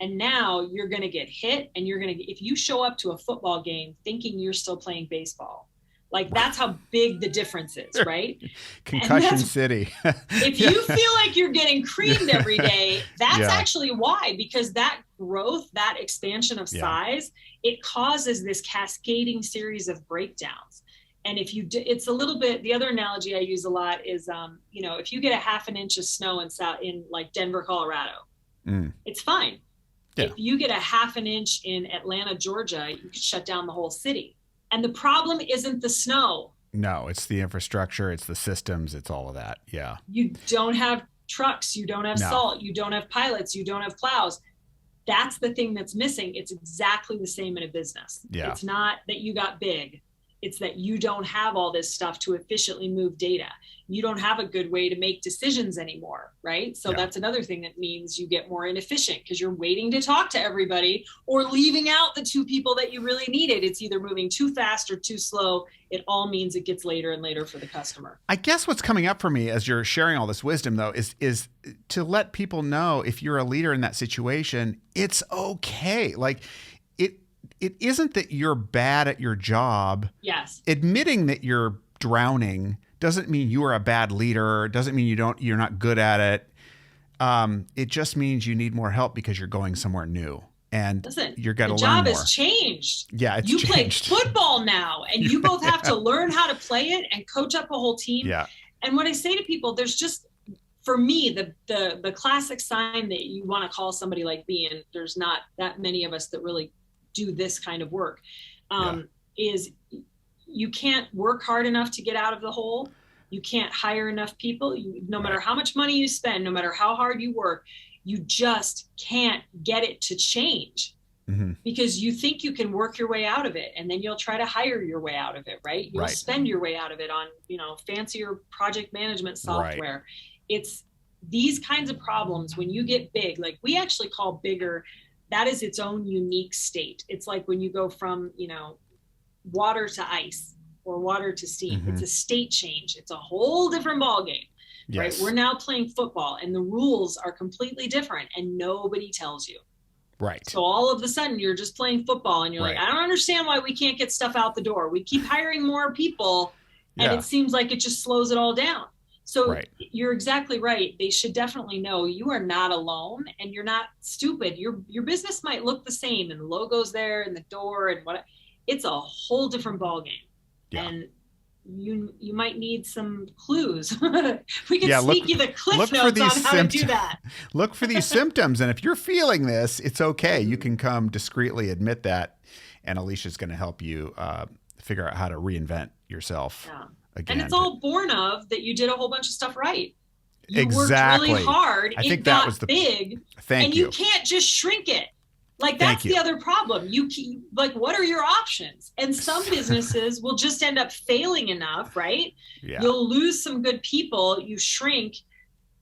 And now you're going to get hit, and if you show up to a football game thinking you're still playing baseball, like, that's how big the difference is, right? Concussion city. If you feel like you're getting creamed every day, that's actually why, because that growth, that expansion of size, it causes this cascading series of breakdowns. And it's a little bit, the other analogy I use a lot is, if you get a half an inch of snow in like Denver, Colorado, it's fine. If you get a half an inch in Atlanta, Georgia, you could shut down the whole city. And the problem isn't the snow. No, it's the infrastructure, it's the systems, it's all of that. Yeah. You don't have trucks, you don't have salt, you don't have pilots, you don't have plows. That's the thing that's missing. It's exactly the same in a business. It's not that you got big. It's that you don't have all this stuff to efficiently move data. You don't have a good way to make decisions anymore, right? So that's another thing that means you get more inefficient because you're waiting to talk to everybody or leaving out the two people that you really needed. It's either moving too fast or too slow. It all means it gets later and later for the customer. I guess what's coming up for me as you're sharing all this wisdom, though, is to let people know, if you're a leader in that situation, it's okay. Like, it isn't that you're bad at your job. Yes. Admitting that you're drowning doesn't mean you are a bad leader. Doesn't mean you're not good at it. It just means you need more help because you're going somewhere new. And you're going to learn more. The job has changed. Yeah, it's changed. You play football now, and you both have to learn how to play it and coach up a whole team. Yeah. And what I say to people, there's just, for me, the classic sign that you want to call somebody like me, and there's not that many of us that really do this kind of work, is you can't work hard enough to get out of the hole. You can't hire enough people. No matter how much money you spend, no matter how hard you work, you just can't get it to change, because you think you can work your way out of it, and then you'll try to hire your way out of it, right? You'll spend your way out of it on, fancier project management software. Right. It's these kinds of problems when you get big, like we actually call bigger, that is its own unique state. It's like when you go from, water to ice or water to steam. It's a state change. It's a whole different ballgame, right? We're now playing football, and the rules are completely different, and nobody tells you. Right. So all of a sudden you're just playing football, and you're like, I don't understand why we can't get stuff out the door. We keep hiring more people, and it seems like it just slows it all down. So you're exactly right. They should definitely know you are not alone, and you're not stupid. Your business might look the same, and the logo's there and the door and what. It's a whole different ballgame, and you might need some clues. We can sneak you the cliff notes on how to do that. Look for these symptoms, and if you're feeling this, it's okay. You can come discreetly admit that, and Alecia's going to help you figure out how to reinvent yourself. Yeah. Again. And it's all born of that you did a whole bunch of stuff right. You worked really hard. I think that was the big. Thank you. And you can't just shrink it. Like that's the other problem. What are your options? And some businesses will just end up failing enough, right? Yeah. You'll lose some good people, you shrink,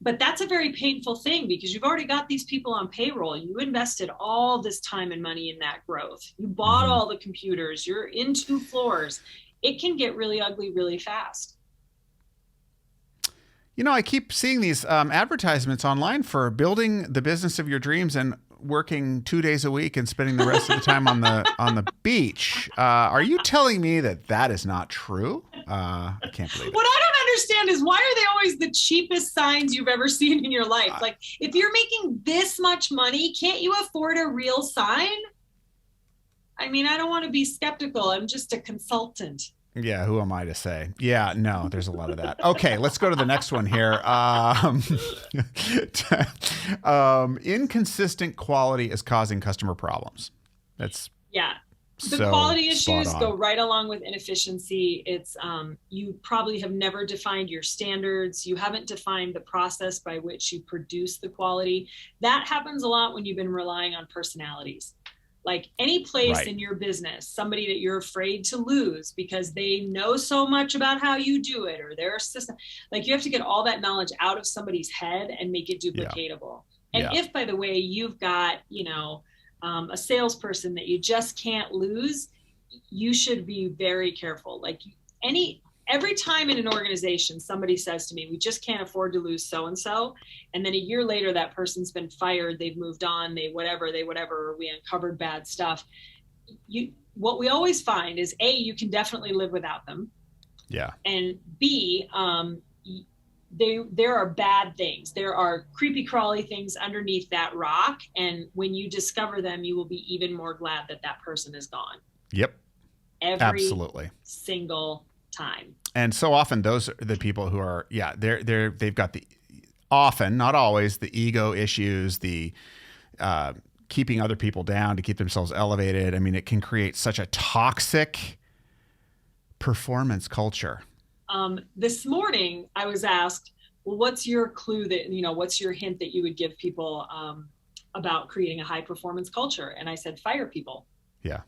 but that's a very painful thing because you've already got these people on payroll. You invested all this time and money in that growth. You bought all the computers, you're in 2 floors. It can get really ugly really fast. I keep seeing these advertisements online for building the business of your dreams and working 2 days a week and spending the rest of the time on the beach. Are you telling me that is not true? I can't believe it. What I don't understand is why are they always the cheapest signs you've ever seen in your life? Like, if you're making this much money, can't you afford a real sign? I mean, I don't want to be skeptical. I'm just a consultant. Yeah, who am I to say? Yeah, no, there's a lot of that. Okay, let's go to the next one here. Inconsistent quality is causing customer problems. That's the quality issues go right along with inefficiency. It's you probably have never defined your standards. You haven't defined the process by which you produce the quality. That happens a lot when you've been relying on personalities. Like any place in your business, somebody that you're afraid to lose because they know so much about how you do it or their system. Like you have to get all that knowledge out of somebody's head and make it duplicatable. And if, by the way, you've got, a salesperson that you just can't lose, you should be very careful. Like every time in an organization, somebody says to me, we just can't afford to lose so-and-so. And then a year later, that person's been fired. They've moved on. They whatever, or we uncovered bad stuff. What we always find is A, you can definitely live without them. Yeah. And B, there are bad things. There are creepy crawly things underneath that rock. And when you discover them, you will be even more glad that person is gone. Yep. Absolutely. Single time. And so often those are the people who are, they've got the, often, not always, the ego issues, the keeping other people down to keep themselves elevated. I mean, it can create such a toxic performance culture. This morning I was asked, well, what's your clue what's your hint that you would give people about creating a high performance culture? And I said, fire people. Yeah.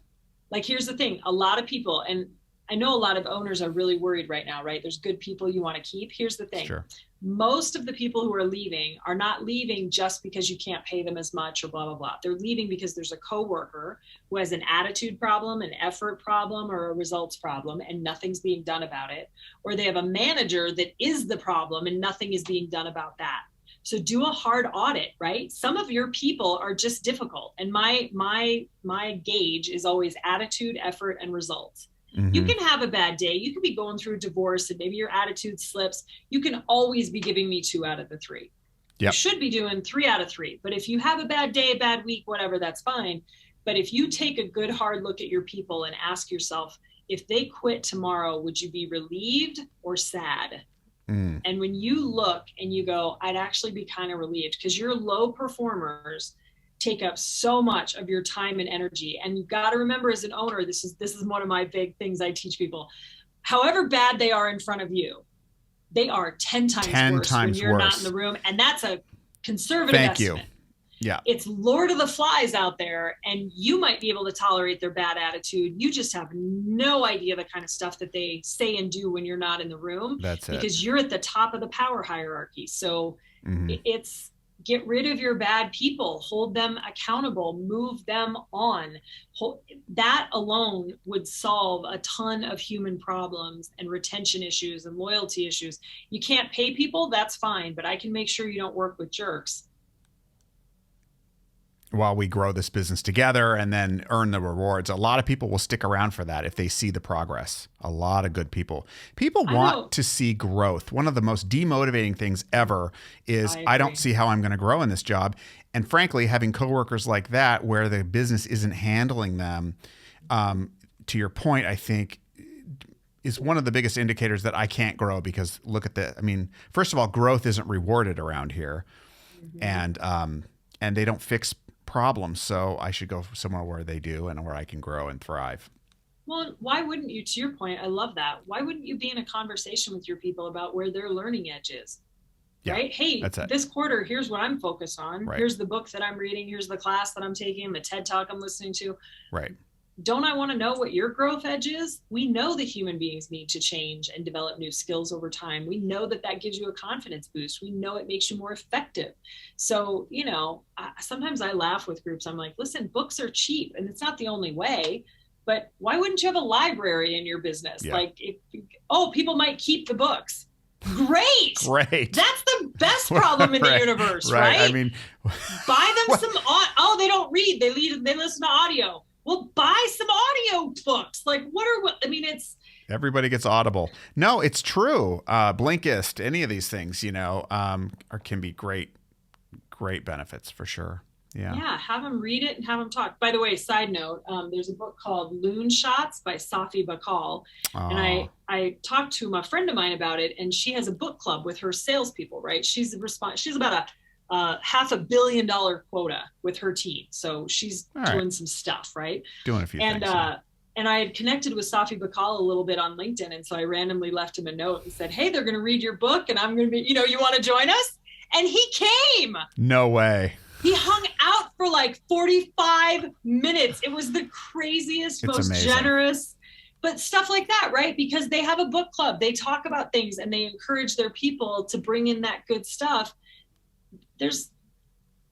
Like, here's the thing. A lot of people, and I know a lot of owners are really worried right now, right? There's good people you want to keep. Here's the thing. Sure. Most of the people who are leaving are not leaving just because you can't pay them as much or blah, blah, blah. They're leaving because there's a coworker who has an attitude problem, an effort problem, or a results problem, and nothing's being done about it. Or they have a manager that is the problem and nothing is being done about that. So do a hard audit, right? Some of your people are just difficult. And my gauge is always attitude, effort, and results. Mm-hmm. You can have a bad day. You could be going through a divorce and maybe your attitude slips. You can always be giving me 2 out of the 3. Yep. You should be doing 3 out of 3. But if you have a bad day, bad week, whatever, that's fine. But if you take a good hard look at your people and ask yourself, if they quit tomorrow, would you be relieved or sad? And when you look and you go, I'd actually be kind of relieved, because your low performers take up so much of your time and energy. And you've got to remember, as an owner, this is one of my big things I teach people. However bad they are in front of you, they are 10 times worse when you're not in the room. And that's a conservative estimate. Yeah. It's Lord of the Flies out there, and you might be able to tolerate their bad attitude. You just have no idea the kind of stuff that they say and do when you're not in the room. That's it. Because you're at the top of the power hierarchy. So it's get rid of your bad people, hold them accountable, move them on. That alone would solve a ton of human problems and retention issues and loyalty issues. You can't pay people, that's fine, but I can make sure you don't work with jerks. While we grow this business together and then earn the rewards. A lot of people will stick around for that if they see the progress. A lot of good people. People want to see growth. One of the most demotivating things ever is I don't see how I'm going to grow in this job. And frankly, having coworkers like that where the business isn't handling them, to your point, I think is one of the biggest indicators that I can't grow, because look at first of all, growth isn't rewarded around here. And they don't fix problems, so I should go somewhere where they do and where I can grow and thrive. Well, why wouldn't you? To your point, I love that. Why wouldn't you be in a conversation with your people about where their learning edge is? Yeah, right? Hey, this quarter, here's what I'm focused on. Right. Here's the book that I'm reading. Here's the class that I'm taking, the TED Talk I'm listening to. Right. Don't I want to know what your growth edge is? We know that human beings need to change and develop new skills over time. We know that gives you a confidence boost. We know it makes you more effective. So, sometimes I laugh with groups. I'm like, listen, books are cheap and it's not the only way, but why wouldn't you have a library in your business? Yeah. Like, people might keep the books. Great. That's the best problem in the universe, right? I mean, buy them some, they don't read. They listen to audio. Well, buy some audio books. Like, it's... Everybody gets Audible. No, it's true. Blinkist, any of these things, can be great benefits for sure. Yeah. Yeah, have them read it and have them talk. By the way, side note, there's a book called Loon Shots by Safi Bahcall. And I talked to a friend of mine about it, and she has a book club with her salespeople, right? She's about a $500 million quota with her team. So she's doing some stuff, right? Doing a few things. And I had connected with Safi Bahcall a little bit on LinkedIn. And so I randomly left him a note and said, hey, they're going to read your book and I'm going to be, you want to join us? And he came. No way. He hung out for like 45 minutes. It was the craziest, most amazing. Generous, but stuff like that, right? Because they have a book club. They talk about things and they encourage their people to bring in that good stuff. There's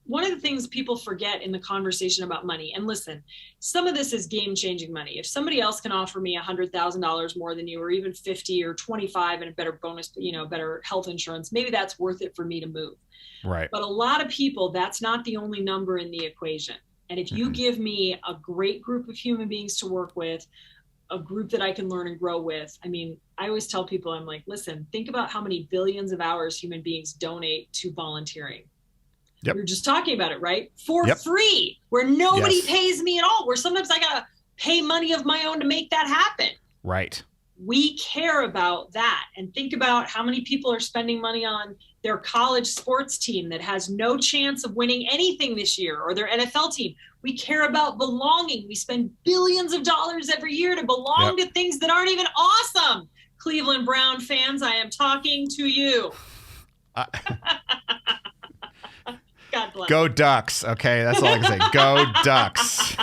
one of the things people forget in the conversation about money. And listen, some of this is game-changing money. If somebody else can offer me $100,000 more than you, or even 50 or 25 and a better bonus, better health insurance, maybe that's worth it for me to move. Right. But a lot of people, that's not the only number in the equation. And if you give me a great group of human beings to work with, a group that I can learn and grow with. I always tell people, I'm like, listen, think about how many billions of hours human beings donate to volunteering. Yep. We were just talking about it, right? For free, where nobody pays me at all, where sometimes I got to pay money of my own to make that happen. Right. We care about that. And think about how many people are spending money on their college sports team that has no chance of winning anything this year, or their NFL team. We care about belonging. We spend billions of dollars every year to belong to things that aren't even awesome. Cleveland Brown fans, I am talking to you. God bless. Go Ducks. Okay, that's all I can say. Go Ducks.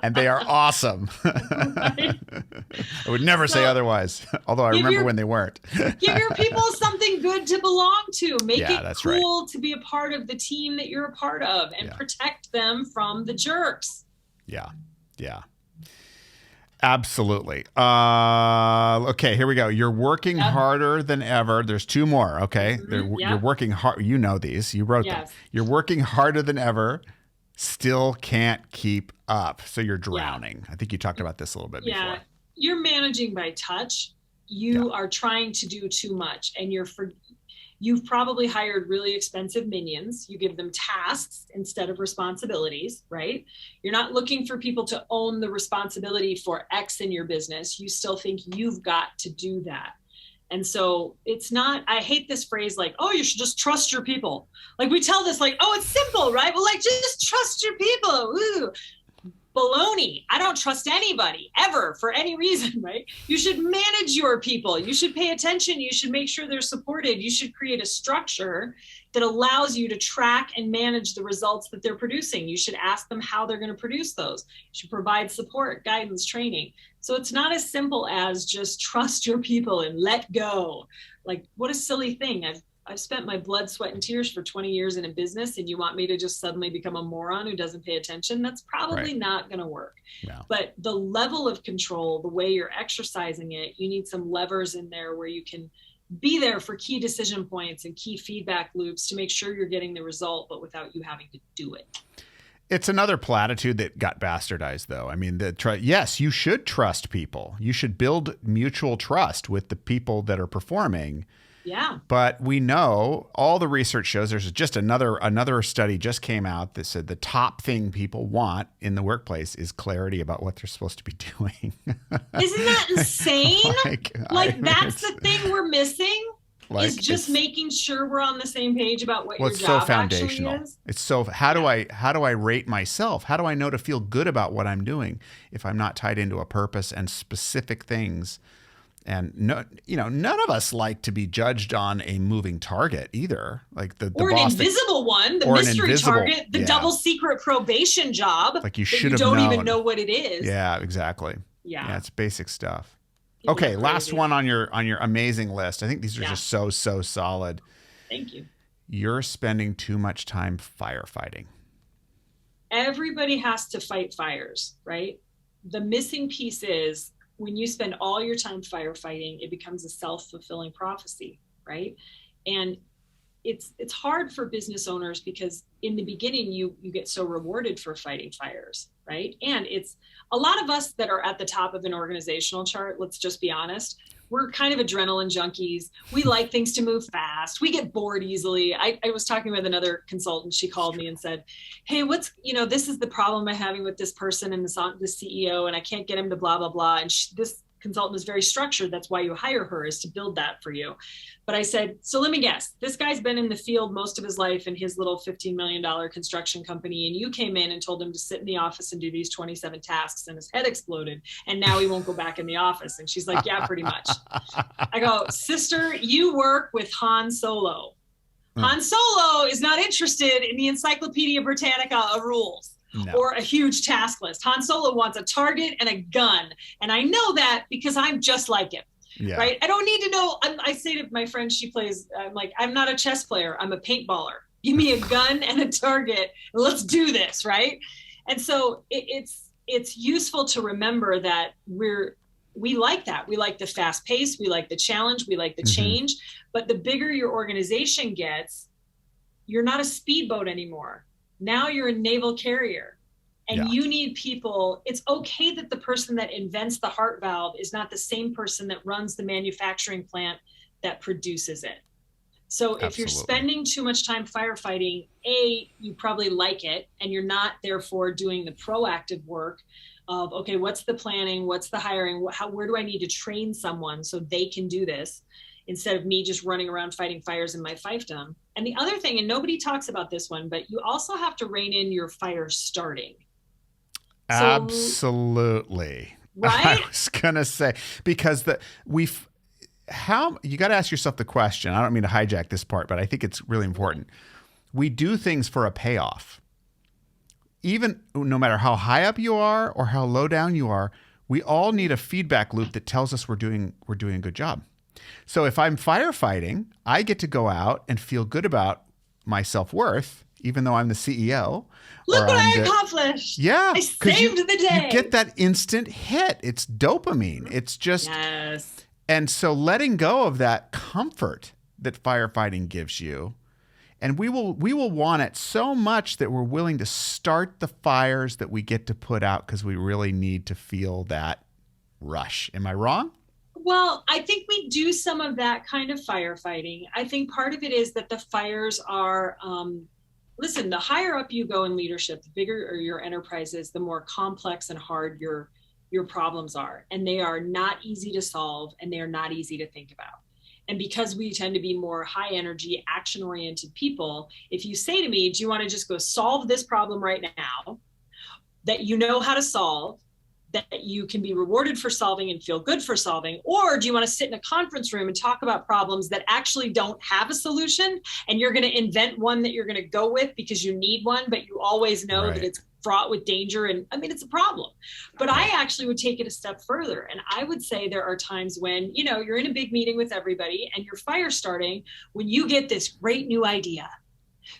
And they are awesome. Right? I would never say otherwise, although I remember when they weren't. Give your people something good to belong to. Make it that's cool to be a part of the team that you're a part of, and protect them from the jerks. Yeah. Absolutely. Okay, here we go. You're working harder than ever. There's two more, okay? You're working hard. You know these. You wrote them. You're working harder than ever, still can't keep up. So you're drowning. I think you talked about this a little bit before. You're managing by touch. You are trying to do too much, and you've probably hired really expensive minions. You give them tasks instead of responsibilities, right? You're not looking for people to own the responsibility for X in your business. You still think you've got to do that. And so it's not, I hate this phrase like, oh, you should just trust your people. Like we tell this like, oh, it's simple, right? Well, like just trust your people. Ooh. Baloney. I don't trust anybody ever for any reason, right? You should manage your people. You should pay attention. You should make sure they're supported. You should create a structure that allows you to track and manage the results that they're producing. You should ask them how they're going to produce those. You should provide support, guidance, training. So it's not as simple as just trust your people and let go. Like, what a silly thing. I've spent my blood, sweat, and tears for 20 years in a business, and you want me to just suddenly become a moron who doesn't pay attention? That's probably not going to work. No. But the level of control, the way you're exercising it, you need some levers in there where you can be there for key decision points and key feedback loops to make sure you're getting the result, but without you having to do it. It's another platitude that got bastardized, though. I mean, yes, you should trust people. You should build mutual trust with the people that are performing. Yeah. But we know all the research shows there's just another study just came out that said the top thing people want in the workplace is clarity about what they're supposed to be doing. Isn't that insane? That's the thing we're missing. Is just making sure we're on the same page about what your job actually is. It's so how do I rate myself? How do I know to feel good about what I'm doing if I'm not tied into a purpose and specific things? And none of us like to be judged on a moving target either. Like the or boss an invisible one, the mystery target, the double secret probation job. Like you should have known. You don't even know what it is. Yeah, exactly. Yeah, it's basic stuff. Okay, last one on your amazing list. I think these are just so solid. Thank you. You're spending too much time firefighting. Everybody has to fight fires, right? The missing piece is when you spend all your time firefighting, it becomes a self-fulfilling prophecy, right? And it's hard for business owners because in the beginning you get so rewarded for fighting fires, right? And it's a lot of us that are at the top of an organizational chart, let's just be honest, we're kind of adrenaline junkies. We like things to move fast. We get bored easily. I was talking with another consultant. She called me and said, hey, this is the problem I'm having with this person and this CEO, and I can't get him to blah, blah, blah. And this consultant is very structured. That's why you hire her, is to build that for you. But I said, so let me guess, this guy's been in the field most of his life in his little $15 million construction company. And you came in and told him to sit in the office and do these 27 tasks, and his head exploded. And now he won't go back in the office. And she's like, yeah, pretty much. I go, sister, you work with Han Solo. Han Solo is not interested in the Encyclopedia Britannica of rules. No. Or a huge task list. Han Solo wants a target and a gun. And I know that because I'm just like him. Yeah. Right? I don't need to know. I say to my friend, she plays, I'm like, I'm not a chess player. I'm a paintballer. Give me a gun and a target. Let's do this. Right? And so it's useful to remember that we like that. We like the fast pace. We like the challenge. We like the change. But the bigger your organization gets, you're not a speedboat anymore. Now you're a naval carrier, and you need people. It's okay that the person that invents the heart valve is not the same person that runs the manufacturing plant that produces it. So if you're spending too much time firefighting, you probably like it, and you're not therefore doing the proactive work of, okay, what's the planning? What's the hiring? Where do I need to train someone so they can do this? Instead of me just running around fighting fires in my fiefdom. And the other thing, and nobody talks about this one, but you also have to rein in your fire starting. Absolutely. Right? I was going to say, because you got to ask yourself the question. I don't mean to hijack this part, but I think it's really important. We do things for a payoff. even no matter how high up you are or how low down you are, we all need a feedback loop that tells us we're doing a good job. So if I'm firefighting, I get to go out and feel good about my self-worth, even though I'm the CEO. Look what I accomplished. Yeah. I saved the day. You get that instant hit. It's dopamine. It's just, yes. And so letting go of that comfort that firefighting gives you, and we will want it so much that we're willing to start the fires that we get to put out because we really need to feel that rush. Am I wrong? Well, I think we do some of that kind of firefighting. I think part of it is that the fires are, listen, the higher up you go in leadership, the bigger your enterprise is, the more complex and hard your problems are. And they are not easy to solve, and they are not easy to think about. And because we tend to be more high energy, action oriented people, if you say to me, do you want to just go solve this problem right now that you know how to solve, that you can be rewarded for solving and feel good for solving? Or do you want to sit in a conference room and talk about problems that actually don't have a solution, and you're going to invent one that you're going to go with because you need one, but you always know that it's fraught with danger? And I mean, it's a problem. But I actually would take it a step further. And I would say there are times when, you're in a big meeting with everybody and you're fire starting when you get this great new idea.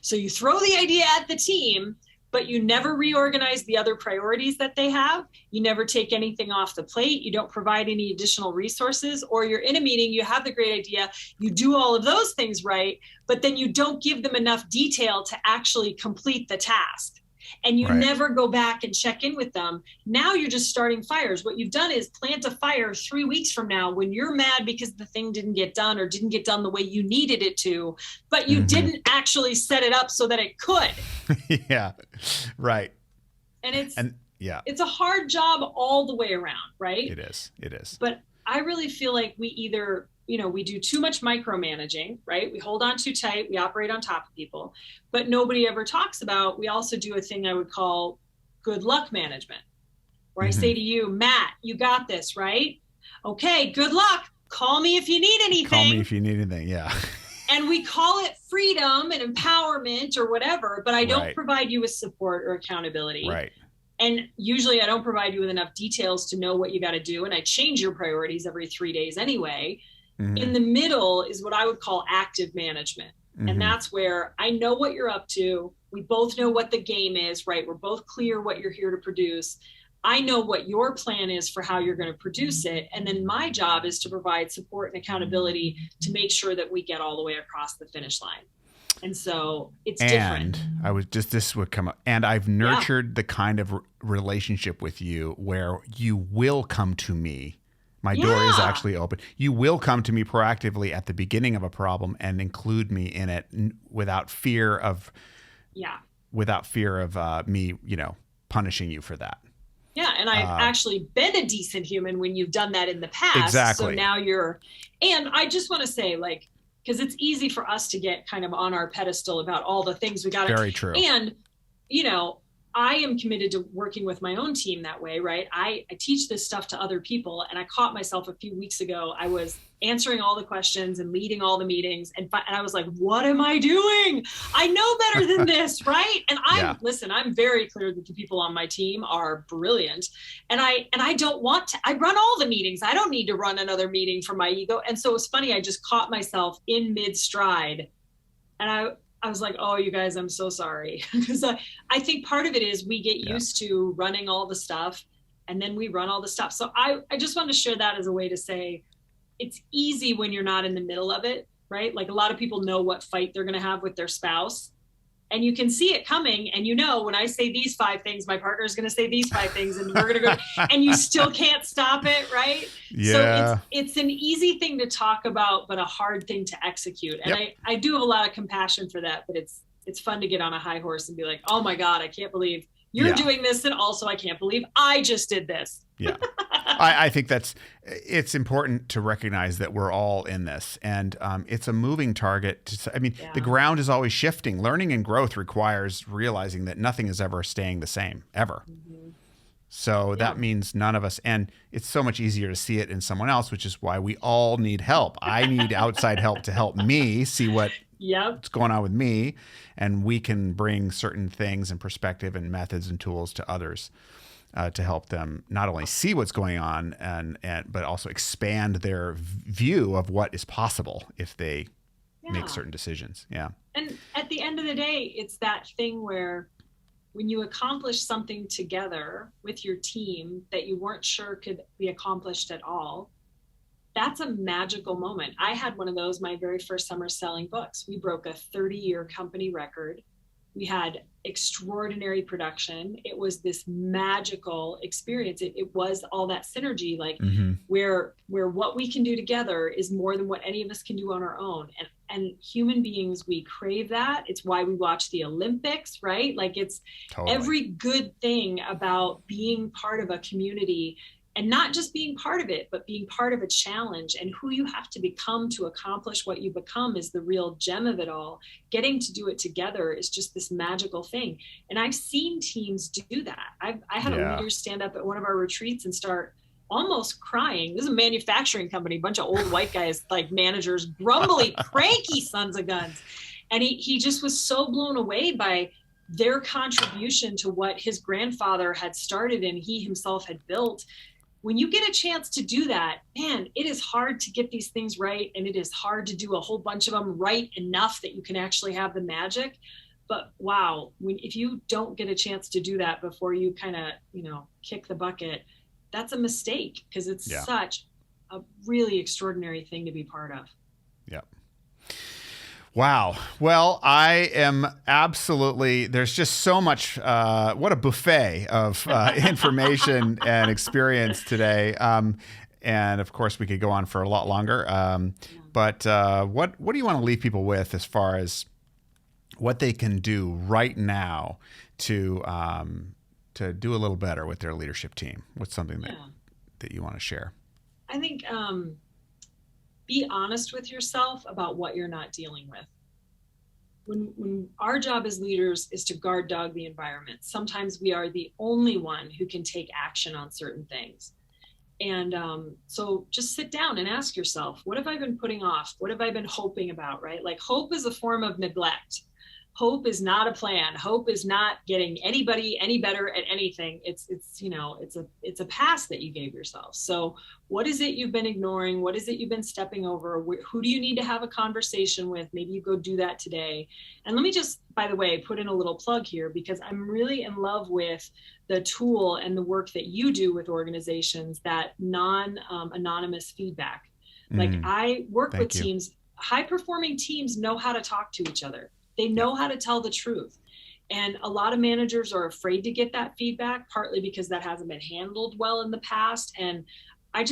So you throw the idea at the team, but you never reorganize the other priorities that they have. You never take anything off the plate. You don't provide any additional resources, or you're in a meeting, you have the great idea, you do all of those things right, but then you don't give them enough detail to actually complete the task. And you never go back and check in with them. Now you're just starting fires. What you've done is plant a fire 3 weeks from now when you're mad because the thing didn't get done or didn't get done the way you needed it to, but you didn't actually set it up so that it could. Yeah, right. And it's a hard job all the way around, right? It is. But I really feel like we either, we do too much micromanaging, right? We hold on too tight, we operate on top of people, but nobody ever talks about, we also do a thing I would call good luck management, where I say to you, Matt, you got this, right? Okay, good luck. Call me if you need anything. Yeah. And we call it freedom and empowerment or whatever, but I don't provide you with support or accountability. Right. And usually I don't provide you with enough details to know what you got to do. And I change your priorities every 3 days anyway. In the middle is what I would call active management. And that's where I know what you're up to. We both know what the game is, right? We're both clear what you're here to produce. I know what your plan is for how you're going to produce it. And then my job is to provide support and accountability to make sure that we get all the way across the finish line. And so it's different. This would come up. And I've nurtured the kind of relationship with you where you will come to me. My door is actually open. You will come to me proactively at the beginning of a problem and include me in it without fear of me, punishing you for that. Yeah. And I've actually been a decent human when you've done that in the past. Exactly. So now and I just want to say, because it's easy for us to get kind of on our pedestal about all the things we got to. Very true. And, I am committed to working with my own team that way, right? I teach this stuff to other people, and I caught myself a few weeks ago. I was answering all the questions and leading all the meetings, and I was like, what am I doing? I know better than this, right? And I'm very clear that the people on my team are brilliant, and I don't want to. I run all the meetings. I don't need to run another meeting for my ego. And so it's funny, I just caught myself in mid-stride, and I was like, oh, you guys, I'm so sorry. Because I think part of it is we get used to running all the stuff, and then we run all the stuff. So I just wanted to share that as a way to say it's easy when you're not in the middle of it, right? Like a lot of people know what fight they're going to have with their spouse, and you can see it coming. And when I say these 5 things, my partner is going to say these 5 things, and we're going to go, and you still can't stop it, right? Yeah. So it's an easy thing to talk about, but a hard thing to execute. And I do have a lot of compassion for that, but it's fun to get on a high horse and be like, oh my God, I can't believe you're doing this. And also I can't believe I just did this. Yeah. I think it's important to recognize that we're all in this, and it's a moving target. The ground is always shifting. Learning and growth requires realizing that nothing is ever staying the same, ever. So that means none of us, and it's so much easier to see it in someone else, which is why we all need help. I need outside help to help me see what Yep. what's going on with me, and we can bring certain things and perspective and methods and tools to others to help them not only see what's going on and but also expand their view of what is possible if they make certain decisions. Yeah. And at the end of the day, it's that thing where when you accomplish something together with your team that you weren't sure could be accomplished at all, that's a magical moment. I had one of those my very first summer selling books. We broke a 30-year company record. We had extraordinary production. It was this magical experience. It was all that synergy, like where what we can do together is more than what any of us can do on our own. And human beings, we crave that. It's why we watch the Olympics, right? Like it's every good thing about being part of a community, and not just being part of it, but being part of a challenge, and who you have to become to accomplish what you become is the real gem of it all. Getting to do it together is just this magical thing. And I've seen teams do that. I had a leader stand up at one of our retreats and start almost crying. This is a manufacturing company, a bunch of old white guys, like managers, grumbly, cranky sons of guns. And he just was so blown away by their contribution to what his grandfather had started and he himself had built. When you get a chance to do that, man, it is hard to get these things right. And it is hard to do a whole bunch of them right enough that you can actually have the magic. But wow, if you don't get a chance to do that before you kind of, kick the bucket, that's a mistake, because it's such a really extraordinary thing to be part of. Yep. Wow. Well, I am absolutely, there's just so much, what a buffet of information and experience today. And of course we could go on for a lot longer. But what do you want to leave people with as far as what they can do right now to do a little better with their leadership team? What's something that you want to share? I think, be honest with yourself about what you're not dealing with. When our job as leaders is to guard dog the environment, sometimes we are the only one who can take action on certain things. And so just sit down and ask yourself, what have I been putting off? What have I been hoping about, right? Like hope is a form of neglect. Hope is not a plan. Hope is not getting anybody any better at anything. It's a pass that you gave yourself. So what is it you've been ignoring? What is it you've been stepping over? Who do you need to have a conversation with? Maybe you go do that today. And let me just, by the way, put in a little plug here, because I'm really in love with the tool and the work that you do with organizations, that non-anonymous feedback. Like I work with teams, high-performing teams know how to talk to each other. They know how to tell the truth. And a lot of managers are afraid to get that feedback, partly because that hasn't been handled well in the past. And I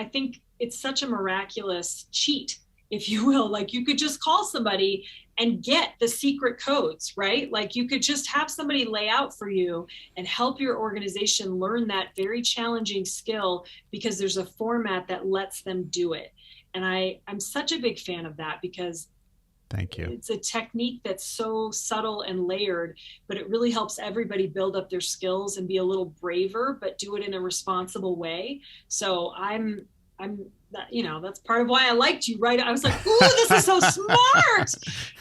think it's such a miraculous cheat, if you will. Like you could just call somebody and get the secret codes, right? Like you could just have somebody lay out for you and help your organization learn that very challenging skill, because there's a format that lets them do it. And I'm such a big fan of that, because thank you. It's a technique that's so subtle and layered, but it really helps everybody build up their skills and be a little braver, but do it in a responsible way. So I'm that's part of why I liked you, right? I was like, ooh, this is so smart.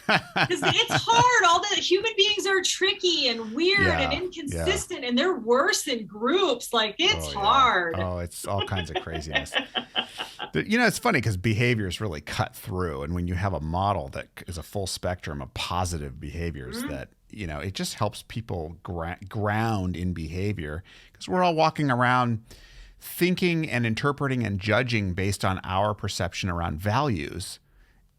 Because it's hard. All the human beings are tricky and weird and inconsistent, and they're worse in groups. Like it's hard. Oh, it's all kinds of craziness. It's funny because behaviors really cut through. And when you have a model that is a full spectrum of positive behaviors, that, it just helps people ground in behavior, because we're all walking around thinking and interpreting and judging based on our perception around values.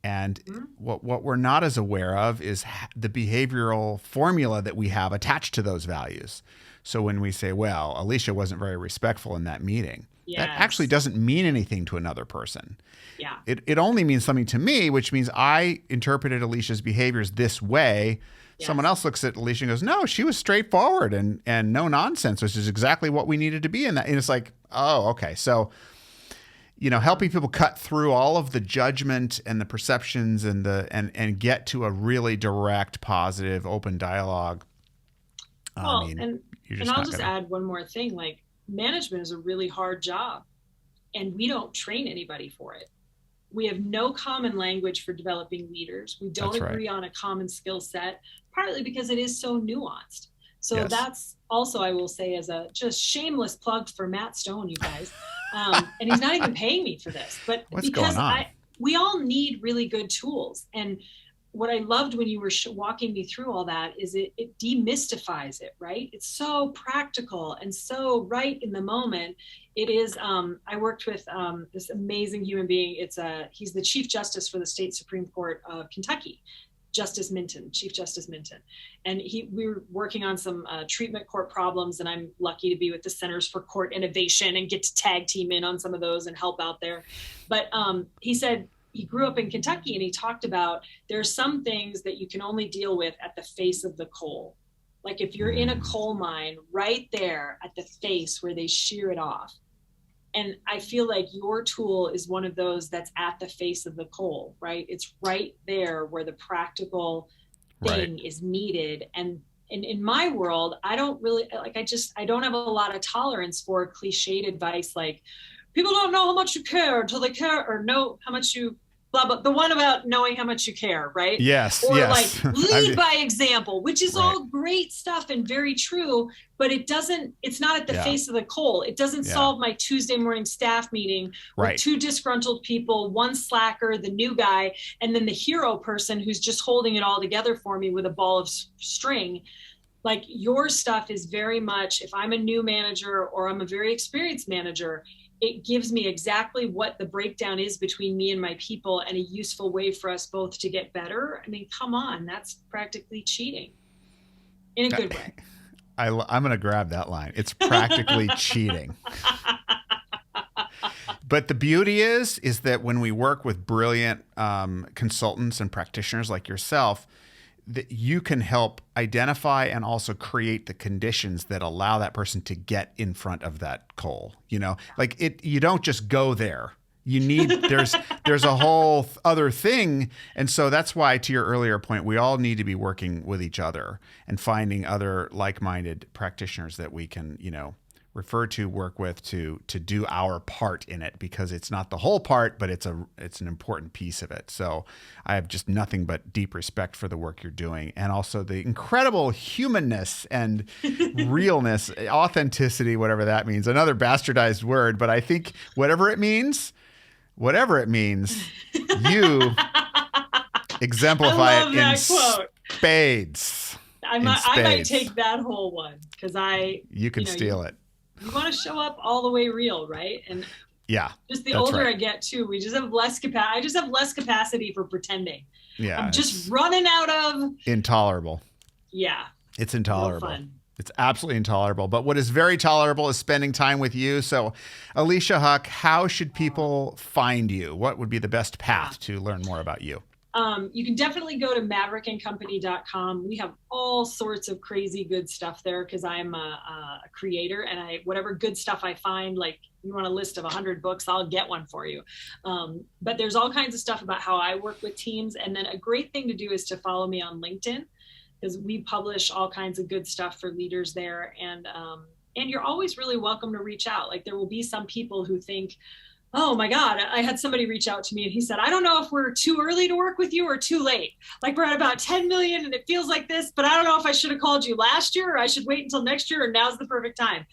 And what we're not as aware of is the behavioral formula that we have attached to those values. So when we say, well, Alecia wasn't very respectful in that meeting, that actually doesn't mean anything to another person. Yeah. It only means something to me, which means I interpreted Alicia's behaviors this way. Yes. Someone else looks at Alecia and goes, no, she was straightforward and no nonsense, which is exactly what we needed to be in that. And it's like, oh, okay. So, helping people cut through all of the judgment and the perceptions and get to a really direct, positive, open dialogue. Well, and I'll just add one more thing. Like, management is a really hard job, and we don't train anybody for it. We have no common language for developing leaders. We don't agree on a common skill set, partly because it is so nuanced. So that's also, I will say, as a just shameless plug for Matt Stone, you guys. And he's not even paying me for this, but because we all need really good tools. And what I loved when you were walking me through all that is it demystifies it, right? It's so practical and so right in the moment. It is, I worked with this amazing human being. He's the Chief Justice for the State Supreme Court of Kentucky, Chief Justice Minton. And we were working on some treatment court problems, and I'm lucky to be with the Centers for Court Innovation and get to tag team in on some of those and help out there. But he said, he grew up in Kentucky, and he talked about there are some things that you can only deal with at the face of the coal. Like if you're in a coal mine, right there at the face where they shear it off. And I feel like your tool is one of those that's at the face of the coal, right? It's right there where the practical thing is needed. And in my world, I don't really, I don't have a lot of tolerance for cliched advice like, people don't know how much you care until they care, or know how much you blah, blah. The one about knowing how much you care, right? Yes. Or like lead by example, which is all great stuff and very true, but it's not at the face of the coal. It doesn't solve my Tuesday morning staff meeting with two disgruntled people, one slacker, the new guy, and then the hero person who's just holding it all together for me with a ball of string. Like your stuff is very much, if I'm a new manager or I'm a very experienced manager, it gives me exactly what the breakdown is between me and my people and a useful way for us both to get better. I mean, come on, that's practically cheating in a good way. I'm going to grab that line. It's practically cheating. But the beauty is that when we work with brilliant consultants and practitioners like yourself, that you can help identify and also create the conditions that allow that person to get in front of that coal. You don't just go there. You need, there's a whole other thing. And so that's why, to your earlier point, we all need to be working with each other and finding other like-minded practitioners that we can, refer to, work with to do our part in it, because it's not the whole part, but it's an important piece of it. So I have just nothing but deep respect for the work you're doing, and also the incredible humanness and realness, authenticity, whatever that means. Another bastardized word, but I think whatever it means, you exemplify it in spades. I might take that whole one because you can steal it. You want to show up all the way real, right? And just the older I get too, we just have less capacity. I just have less capacity for pretending. Yeah, I'm just running out of intolerable. Yeah, it's intolerable. It's absolutely intolerable. But what is very tolerable is spending time with you. So, Alecia Huck, how should people find you? What would be the best path to learn more about you? You can definitely go to maverickandcompany.com. We have all sorts of crazy good stuff there because I'm a creator, and whatever good stuff I find, like you want a list of 100 books, I'll get one for you. But there's all kinds of stuff about how I work with teams. And then a great thing to do is to follow me on LinkedIn, because we publish all kinds of good stuff for leaders there. And you're always really welcome to reach out. Like there will be some people who think, oh my God, I had somebody reach out to me and he said, I don't know if we're too early to work with you or too late. Like we're at about 10 million and it feels like this, but I don't know if I should have called you last year or I should wait until next year, or now's the perfect time.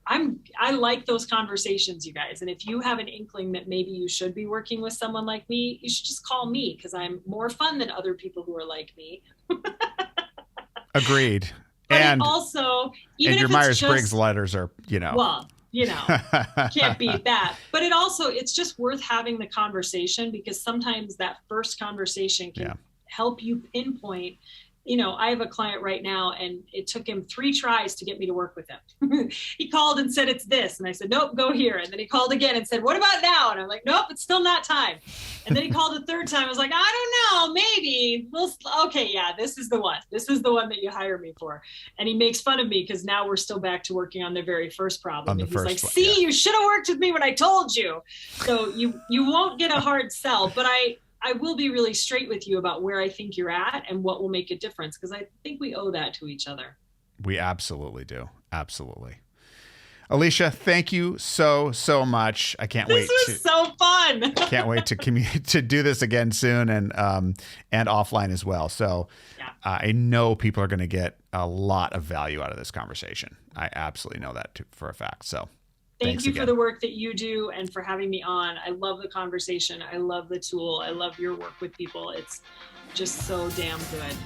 I like those conversations, you guys. And if you have an inkling that maybe you should be working with someone like me, you should just call me, because I'm more fun than other people who are like me. Agreed. But and also, even and your if Myers-Briggs letters are, well, can't beat that. But it's just worth having the conversation, because sometimes that first conversation can help you pinpoint. I have a client right now, and it took him 3 tries to get me to work with him. He called and said, it's this. And I said, nope, go here. And then he called again and said, what about now? And I'm like, nope, it's still not time. And then he called a 3rd time. I was like, I don't know, maybe. This is the one. This is the one that you hire me for. And he makes fun of me because now we're still back to working on the very first problem. And he's like, see, you should have worked with me when I told you. So you won't get a hard sell, but I will be really straight with you about where I think you're at and what will make a difference, because I think we owe that to each other. We absolutely do. Absolutely. Alecia, thank you so much. I can't wait. This was so fun. Can't wait to do this again soon and offline as well. So I know people are going to get a lot of value out of this conversation. I absolutely know that for a fact. So thank you for the work that you do and for having me on. I love the conversation. I love the tool. I love your work with people. It's just so damn good.